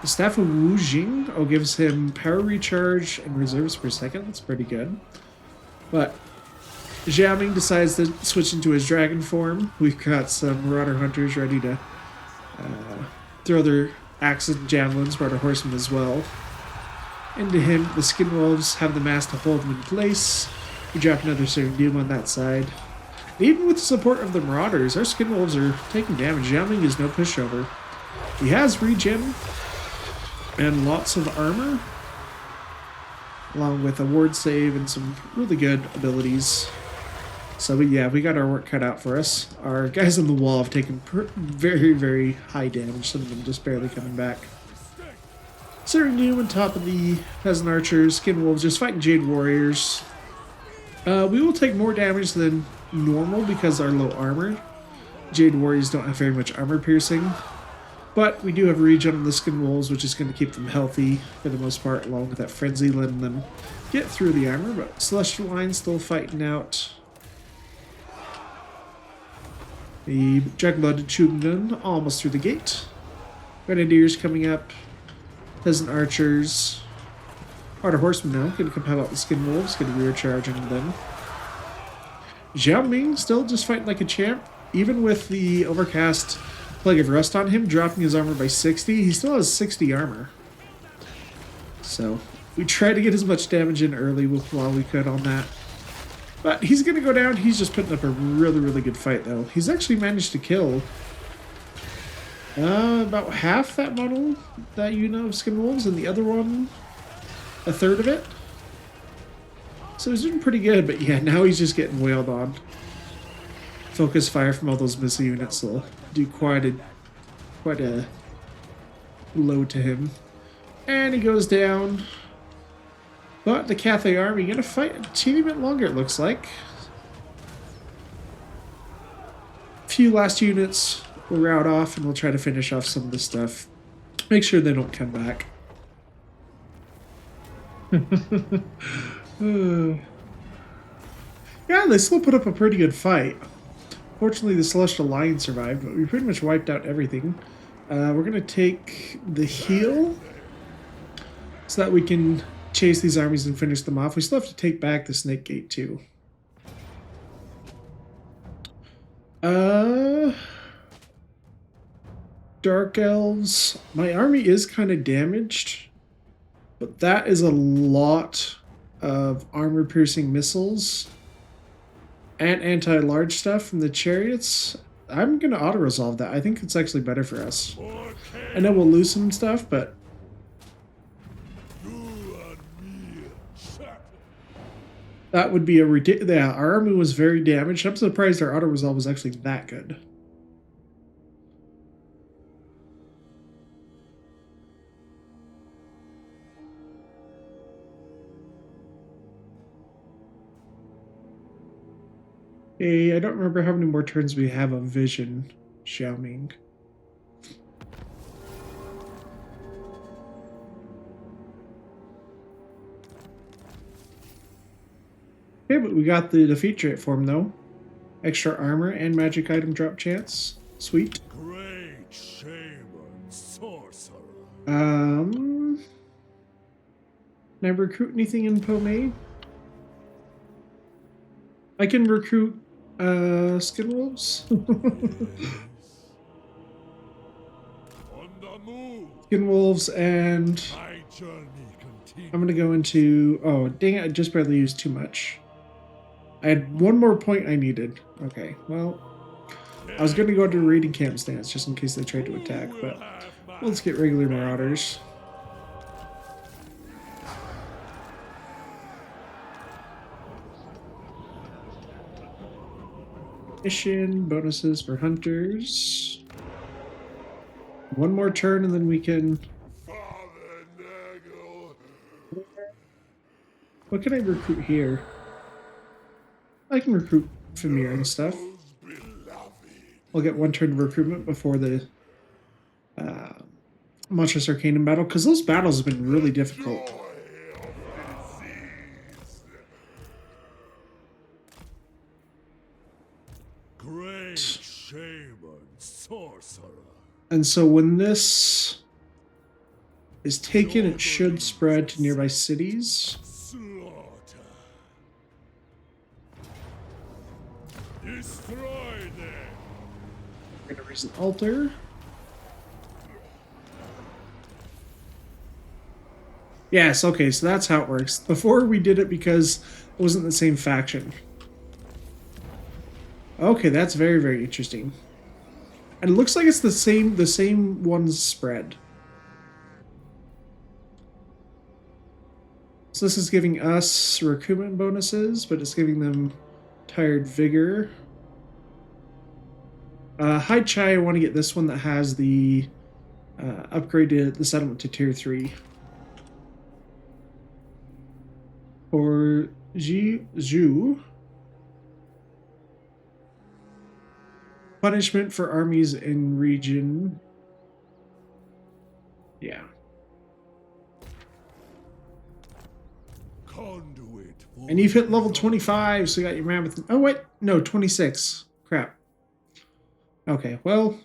The Staff of Wu Jing gives him power recharge and reserves per second. That's pretty good. But Xiaoming decides to switch into his dragon form. We've got some Marauder Hunters ready to throw their axes and javelins, Marauder Horsemen as well. Into him, the Skin Wolves have the mass to hold him in place. We drop another Searing Doom on that side. Even with the support of the Marauders, our Skin Wolves are taking damage. Xiaoming is no pushover. He has regen and lots of armor, along with a ward save and some really good abilities. So yeah, we got our work cut out for us. Our guys on the wall have taken very, very high damage, some of them just barely coming back. Searing Doom on top of the Peasant Archers, Skin Wolves just fighting Jade Warriors. We will take more damage than normal because our low armor. Jade Warriors don't have very much armor piercing. But we do have regen on the Skin Wolves, which is going to keep them healthy for the most part, along with that Frenzy letting them get through the armor. But Celestial Line still fighting out the Dragonblood Chugun almost through the gate. Grenadiers coming up. Peasant Archers. Marauder Horsemen now. Going to come help out the Skin Wolves. Get a rear charge into them. Xiaoming still just fighting like a champ. Even with the overcast Plague of Rust on him, dropping his armor by 60, he still has 60 armor. So we tried to get as much damage in early while we could on that. But he's going to go down. He's just putting up a really, really good fight, though. He's actually managed to kill about half that model, that unit of Skin Wolves, and the other one, a third of it. So he's doing pretty good, but yeah, now he's just getting wailed on. Focus fire from all those missile units will do quite a load to him. And he goes down. But the Cathay army gonna fight a teeny bit longer, it looks like. A few last units will rout off, and we'll try to finish off some of this stuff. Make sure they don't come back. Yeah, they still put up a pretty good fight. Fortunately, the Celestial Lion survived, but we pretty much wiped out everything. We're going to take the heal so that we can chase these armies and finish them off. We still have to take back the Snake Gate, too. Dark Elves. My army is kind of damaged, but that is a lot of armor-piercing missiles and anti-large stuff from the chariots. I'm going to auto-resolve that. I think it's actually better for us. I know we'll lose some stuff, but... that would be a ridiculous... yeah, our army was very damaged. I'm surprised our auto-resolve was actually that good. Hey, I don't remember how many more turns we have on Vision, Xiaoming. Okay, but we got the defeat trait form though. Extra armor and magic item drop chance. Sweet. Great shaman, sorcerer. Can I recruit anything in Pomei? I can recruit Skinwolves. On the move. Skinwolves, and My journey continues. I'm gonna go into... oh, dang it, I just barely used too much. I had one more point I needed. Okay, well, I was gonna go into a raiding camp stance just in case they tried to attack, but let's get regular marauders. Mission bonuses for hunters. One more turn and then we can... what can I recruit here? I can recruit Famir and stuff. I'll get one turn of recruitment before the Monstrous Arcanum battle, because those battles have been really difficult. Great shaman, sorcerer. And so when this is taken, it should spread to nearby cities. Slaughter. Destroy them. We're gonna raise an altar. Yes, okay, so that's how it works. Before we did it because it wasn't the same faction. Okay, that's very, very interesting. And it looks like it's the same ones spread. So this is giving us recruitment bonuses, but it's giving them tired vigor. High Chai, I want to get this one that has the upgraded the settlement to tier 3. Or Zhu. Punishment for armies in region. Yeah. Conduit for And you've hit level 25, so you got your mammoth. Oh, wait. No, 26. Crap. Okay, well.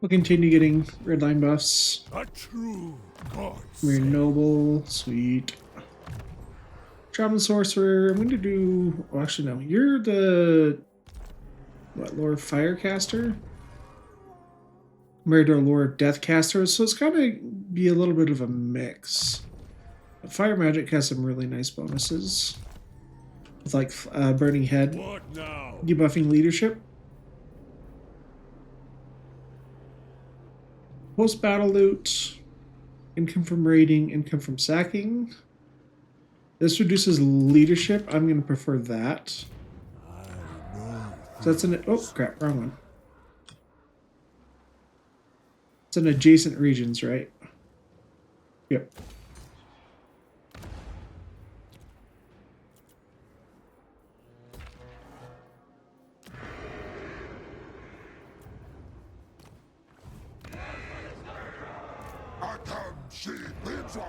We'll continue getting red line buffs. a true god. We're noble. Sweet. Shaman Sorcerer. I'm going to do... well, actually, no. You're the... what, Lord Firecaster? Married to a Lord Deathcaster, so it's going to be a little bit of a mix. But Fire Magic has some really nice bonuses. With, like, Burning Head. What now? Debuffing Leadership. Post-battle loot. Income from raiding. Income from sacking. This reduces leadership. I'm going to prefer that. So that's an... oh, crap. Wrong one. It's in adjacent regions, right? Yep.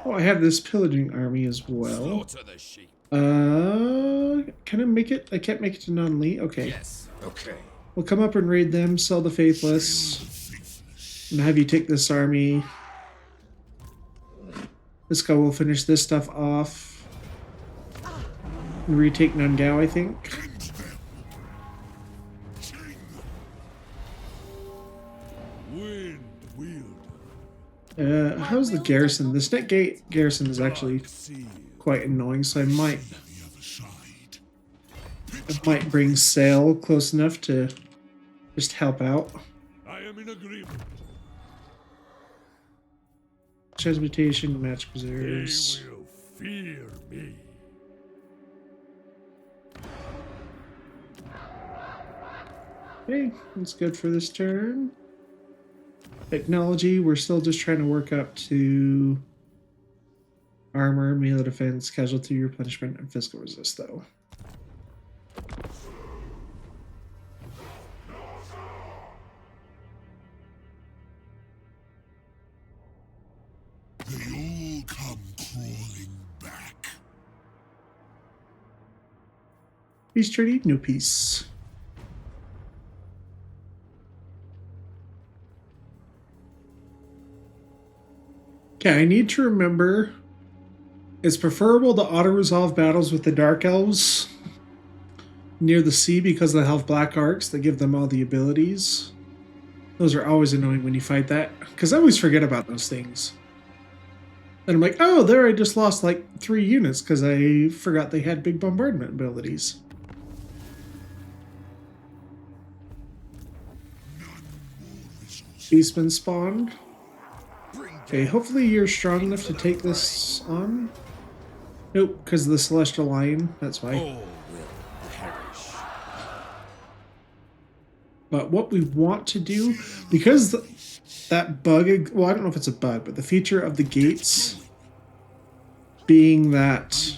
Oh, I have this pillaging army as well. Slaughter the sheep. Can I make it? I can't make it to non-elite. Okay. Yes. Okay. We'll come up and raid them, sell the faithless, and have you take this army. This guy will finish this stuff off. And retake Nungao, I think. Wind wielder. How's the garrison? This net gate garrison is actually Seal. quite annoying, so I might bring Sail close enough to just help out. I am in agreement. Transmutation, match They preserves. will fear me. Okay, that's good for this turn. Technology, we're still just trying to work up to armor, melee defense, casualty replenishment, and physical resist, though. They all come crawling back. Peace treaty, no peace. Okay, I need to remember it's preferable to auto-resolve battles with the Dark Elves near the sea because they have black arcs that give them all the abilities. Those are always annoying when you fight that, because I always forget about those things. And I'm like, oh, there I just lost like 3 units because I forgot they had big bombardment abilities. Beastman spawned. Okay, hopefully you're strong enough to take this on. Nope, because of the Celestial Lion, that's why. All will perish. But what we want to do, because that bug, well, I don't know if it's a bug, but the feature of the gates being that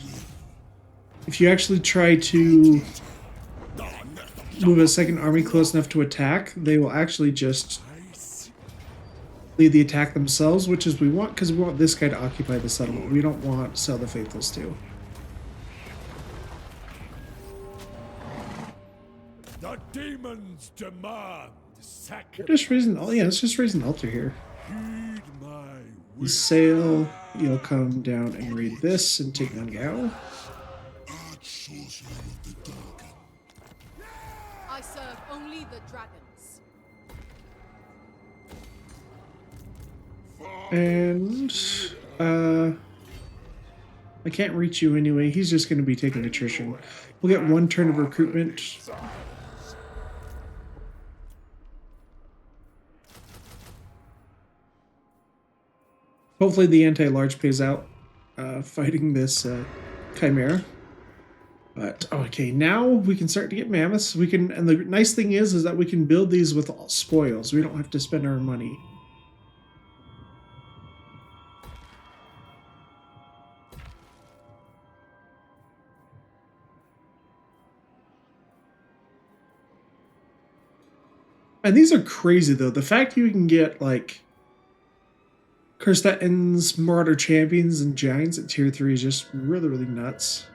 if you actually try to move a second army close enough to attack, they will actually just lead the attack themselves, which is we want, because we want this guy to occupy the settlement. We don't want Sell the Faithless to. The demons demand sacrifice. Just raising, oh yeah, let's just raise an altar here. Heed my You will. sail, you'll come down and raid this and take Nungao. Arch sorcerer of the Dark. I serve only the dragons. And I can't reach you anyway. He's just going to be taking attrition. We'll get 1 turn of recruitment. Hopefully the anti-large pays out fighting this Chimera. But okay, now we can start to get mammoths. We can, and the nice thing is that we can build these with all spoils. We don't have to spend our money. And these are crazy, though. The fact you can get, like, Kerstettens, Marauder Champions, and Giants at Tier 3 is just really, really nuts.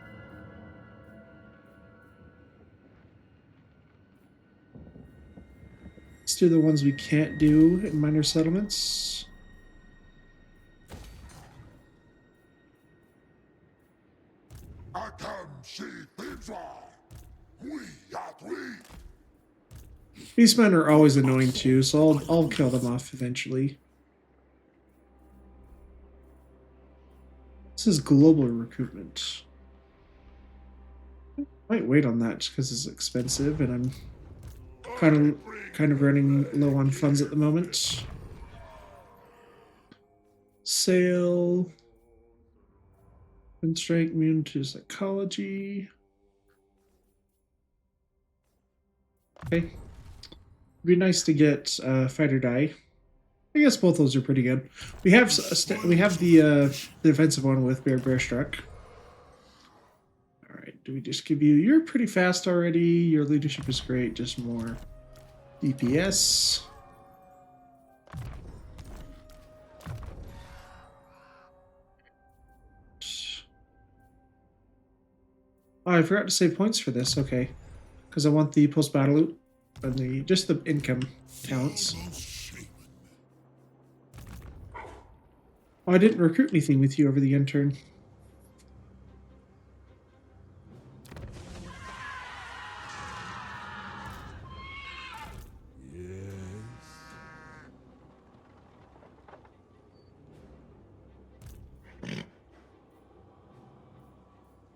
Let's do the ones we can't do in minor settlements. Atam si Thibsa. We are 3. Beastmen are always annoying, too, so I'll kill them off eventually. This is global recruitment. Might wait on that just because it's expensive and I'm kind of running low on funds at the moment. Sail. Strike immune to psychology. Okay. Be nice to get fight or die. I guess both those are pretty good. We have the defensive one with Bear Struck. All right, do we just give you? You're pretty fast already. Your leadership is great. Just more DPS. Oh, I forgot to save points for this. Okay, because I want the post-battle loot and the just the income counts. Oh, I didn't recruit anything with you over the intern.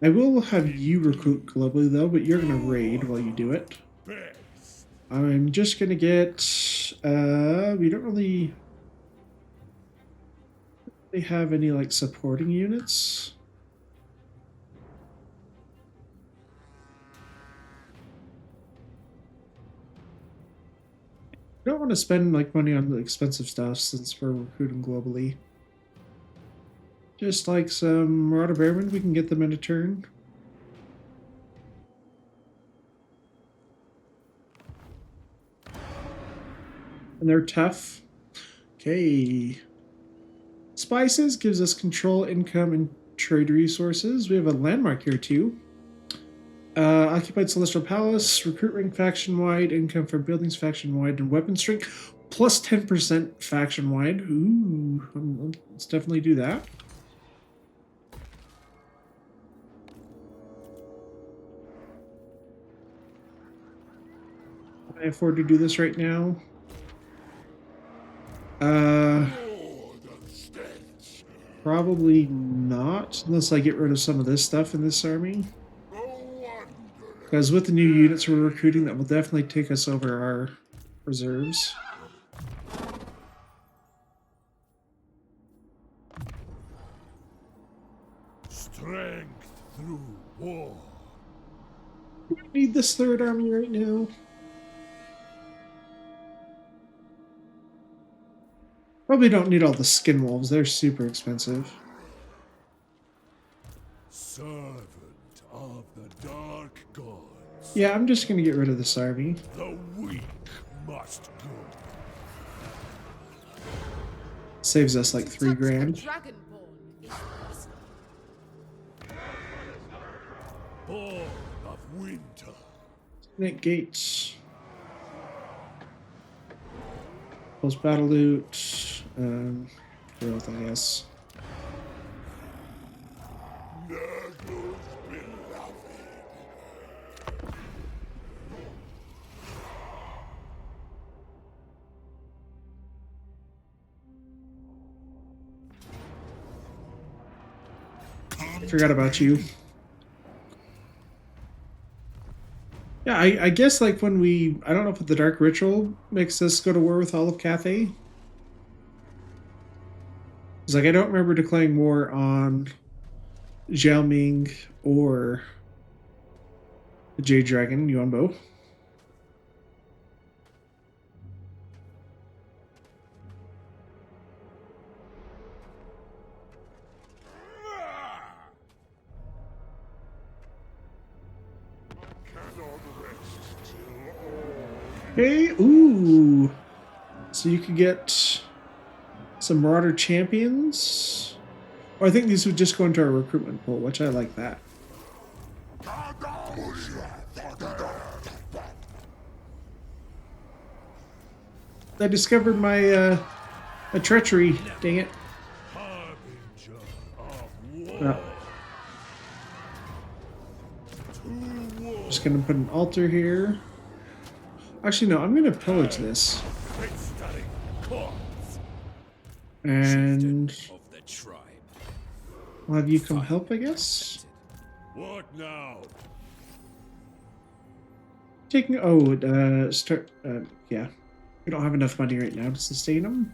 I will have you recruit globally though, but you're gonna raid while you do it. I'm just gonna get. We don't really have any like supporting units. I don't want to spend like money on the expensive stuff since we're recruiting globally. Just like some Marauder Bearmen, we can get them in a turn. And they're tough. Okay. Spices gives us control, income, and trade resources. We have a landmark here too. Occupied Celestial Palace, recruit rank faction-wide, income for buildings faction-wide, and weapon strength, plus 10% faction-wide. Ooh, let's definitely do that. Can I afford to do this right now? Probably not, unless I get rid of some of this stuff in this army. Because with the new units we're recruiting, that will definitely take us over our reserves. Strength through war. We don't need this third army right now. Probably don't need all the skin wolves, they're super expensive. Servant of the dark gods. Yeah, I'm just gonna get rid of this army. The weak must go. Saves us like 3 Touch the grand. Dragonborn is possible. Born of winter. Snake gates. Post battle loot. Growth, I guess. NURGLE's beloved. I forgot about you. Yeah, I guess like when we, I don't know if the Dark Ritual makes us go to war with all of Cathay. It's like I don't remember declaring war on Xiaoming or the Jade Dragon, Yuanbo. Hey, ooh. So you could get some Marauder champions. Or I think these would just go into our recruitment pool, which I like that. I discovered my a treachery. Dang it. Harbinger of Oh. war. Just gonna put an altar here. Actually, no, I'm gonna pillage this. Festering corpse. And Of the tribe. I'll have you come help, I guess. What now? Taking yeah. We don't have enough money right now to sustain them.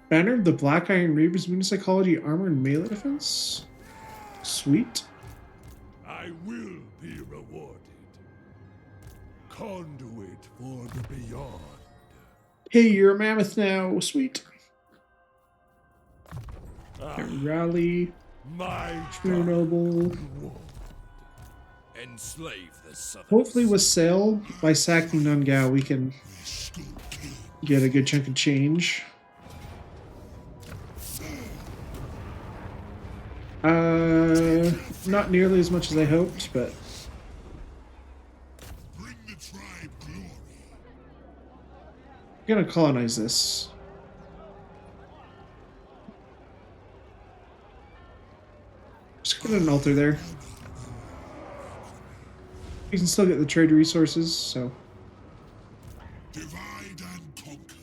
Banner of the Black Iron Reavers, Moon Psychology, Armor, and Melee Defense. Sweet. I will be rewarded. Conduit for the beyond. Hey, you're a mammoth now. Sweet. Rally. My Chimera Noble. enslave the southern. Hopefully with sale, by sacking Nungao, we can get a good chunk of change. Not nearly as much as I hoped, but I'm gonna colonize this. Just put an altar there. You can still get the trade resources, so. Divide and conquer.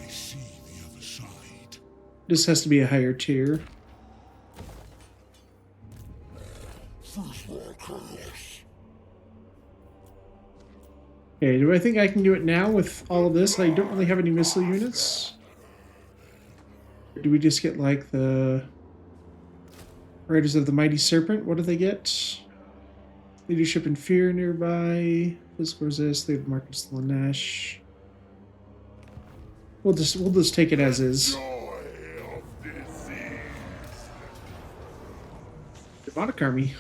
I see the other side. This has to be a higher tier. Okay, do I think I can do it now with all of this? I don't really have any missile units. Or do we just get like the Riders of the Mighty Serpent? What do they get? Leadership and Fear nearby. Physical resist. They have Marcus Lanesh. We'll just take it as is. Joy of disease. Demonic Army.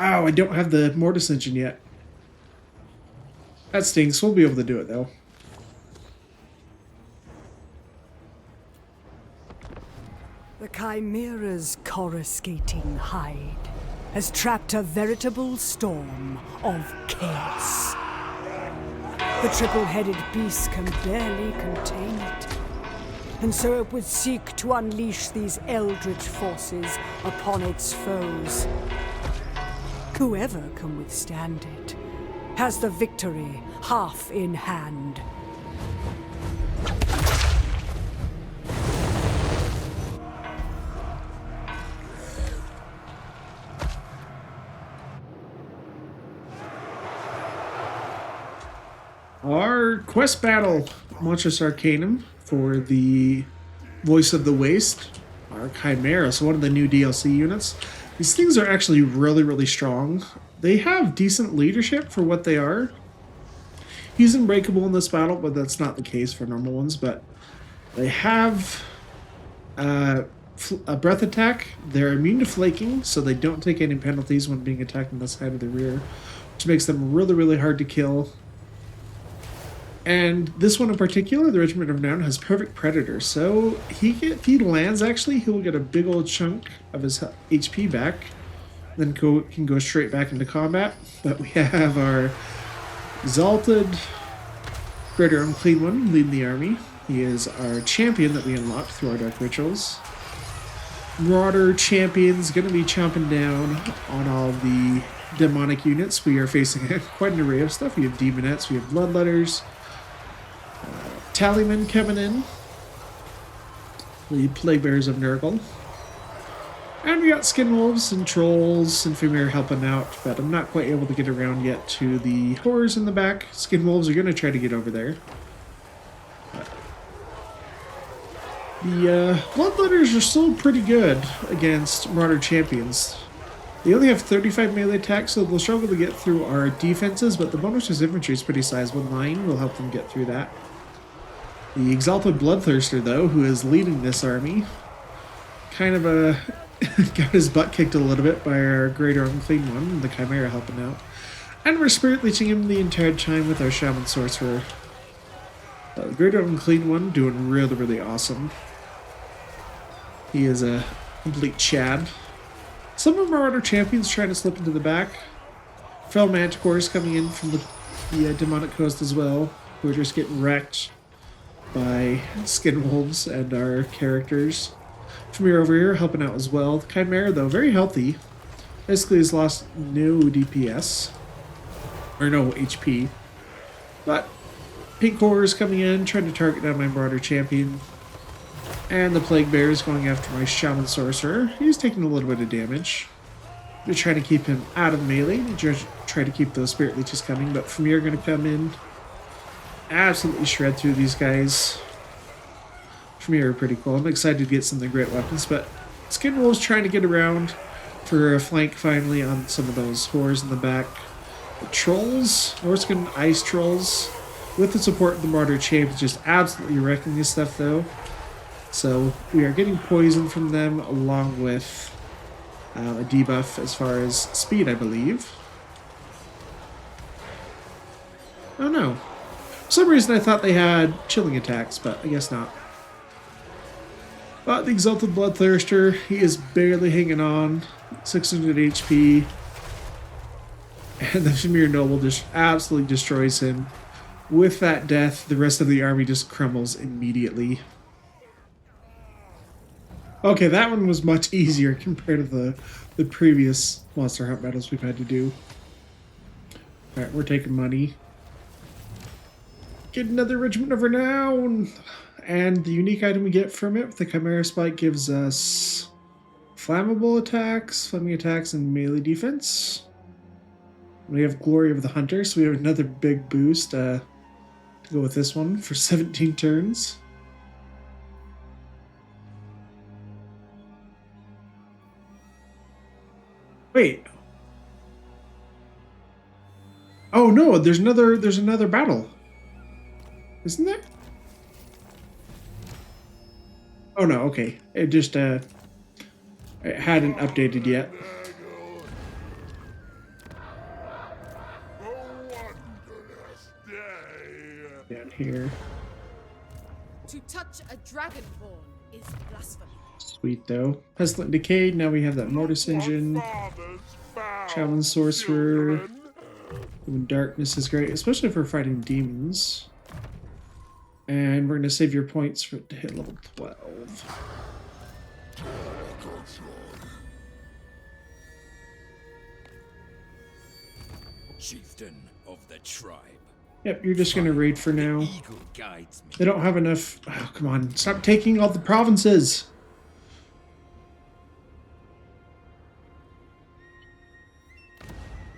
Oh, I don't have the Mortis engine yet. That stinks. We'll be able to do it though. The Chimera's coruscating hide has trapped a veritable storm of chaos. The triple-headed beast can barely contain it, and so it would seek to unleash these eldritch forces upon its foes. Whoever can withstand it has the victory half in hand. Our quest battle, Monstrous Arcanum, for the Voice of the Waste, our Chimera, so one of the new DLC units. These things are actually really, really strong. They have decent leadership for what they are. He's unbreakable in this battle, but that's not the case for normal ones. But they have a breath attack. They're immune to flaking, so they don't take any penalties when being attacked on the side of the rear, which makes them really, really hard to kill. And this one in particular, the Regiment of Renown, has perfect Predator. So if he lands, actually, he will get a big old chunk of his HP back. Then can go straight back into combat. But we have our Exalted Greater Unclean One leading the army. He is our champion that we unlocked through our Dark Rituals. Marauder Champion's going to be chomping down on all the demonic units. We are facing quite an array of stuff. We have Demonettes, we have Bloodletters, Tallymen coming in, the Plague Bearers of NURGLE, and we got Skinwolves and Trolls and Chimera helping out, but I'm not quite able to get around yet to the Horrors in the back. Skinwolves are going to try to get over there. The Bloodletters are still pretty good against Marauder Champions. They only have 35 melee attacks, so they'll struggle to get through our defenses, but the bonus infantry is pretty sizable. 9 will help them get through that. The Exalted Bloodthirster, though, who is leading this army, kind of got his butt kicked a little bit by our Greater Unclean One, the Chimera helping out. And we're Spirit Leeching him the entire time with our Shaman Sorcerer. The Greater Unclean One doing really, really awesome. He is a complete Chad. Some of our other champions trying to slip into the back. Fel Manticores coming in from the Demonic Coast as well. We're just getting wrecked by Skinwolves and our characters. Chimera over here helping out as well. The Chimera, though, very healthy. Basically has lost no DPS. Or no HP. But Pink Horrors coming in, trying to target down my Marauder Champion. And the Plague Bear is going after my Shaman Sorcerer. He's taking a little bit of damage. They're trying to keep him out of melee. Just try to keep those Spirit Leeches coming. But from here, going to come in, absolutely shred through these guys. From here, pretty cool. I'm excited to get some of the great weapons. But Skinwolf's trying to get around for a flank finally on some of those Horrors in the back. The Trolls, Norsca Ice Trolls, with the support of the Marauder Champ, just absolutely wrecking this stuff though. So we are getting poison from them along with a debuff as far as speed, I believe. Oh no. For some reason I thought they had chilling attacks, but I guess not. But the Exalted Bloodthirster, he is barely hanging on. 600 HP. And the Chimera Noble just absolutely destroys him. With that death, the rest of the army just crumbles immediately. Okay, that one was much easier compared to the previous Monster Hunt battles we've had to do. Alright, we're taking money. Get another Regiment of Renown! And the unique item we get from it, the Chimera Spike, gives us flammable attacks, flaming attacks, and melee defense. We have Glory of the Hunter, so we have another big boost to go with this one for 17 turns. Wait. Oh no, there's another battle. Isn't there? Oh no, okay. It just it hadn't updated yet. Down here. To touch a dragonborn is blasphemy. Sweet though. Pestilent Decay, now we have that Mortis Engine. Shaman Sorcerer. Even Darkness is great, especially for fighting demons. And we're going to save your points to hit level 12. Chieftain of the tribe. Yep, you're just going to raid for now. Eagle guides me. They don't have enough... Oh, come on. Stop taking all the provinces.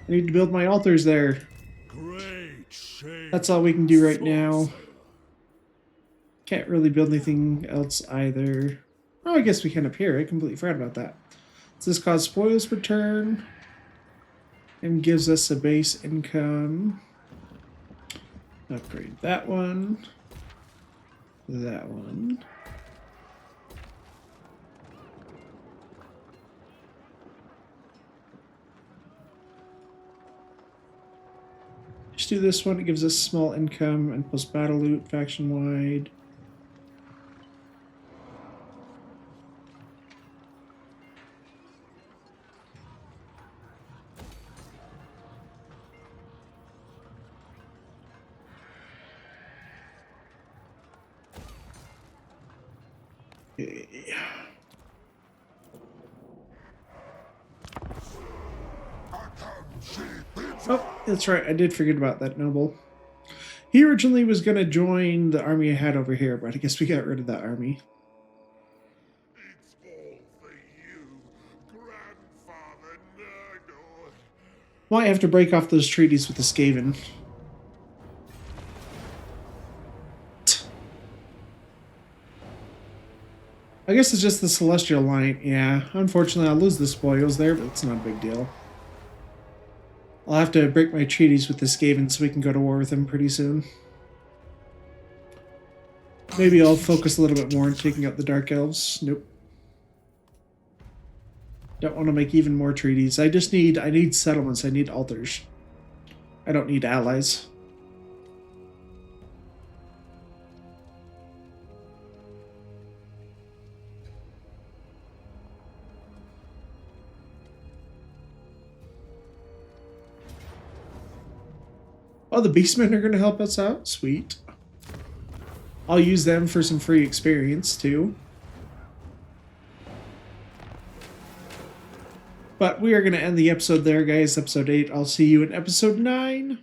I need to build my altars there. Great shame. That's all we can do right now. Can't really build anything else either. Oh, I guess we can up here. I completely forgot about that. So this causes spoils per turn. And gives us a base income. Upgrade that one. That one. Just do this one. It gives us small income and plus battle loot faction wide. Oh, that's right. I did forget about that noble. He originally was going to join the army I had over here, but I guess we got rid of that army. It's all for you, Grandfather Nurgle. Might have to break off those treaties with the Skaven. I guess it's just the Celestial line. Yeah, unfortunately I'll lose the spoils there, but it's not a big deal. I'll have to break my treaties with the Skaven so we can go to war with them pretty soon. Maybe I'll focus a little bit more on taking out the Dark Elves. Nope. Don't want to make even more treaties. I need settlements. I need altars. I don't need allies. Oh, the Beastmen are going to help us out? Sweet. I'll use them for some free experience, too. But we are going to end the episode there, guys. Episode 8. I'll see you in episode 9.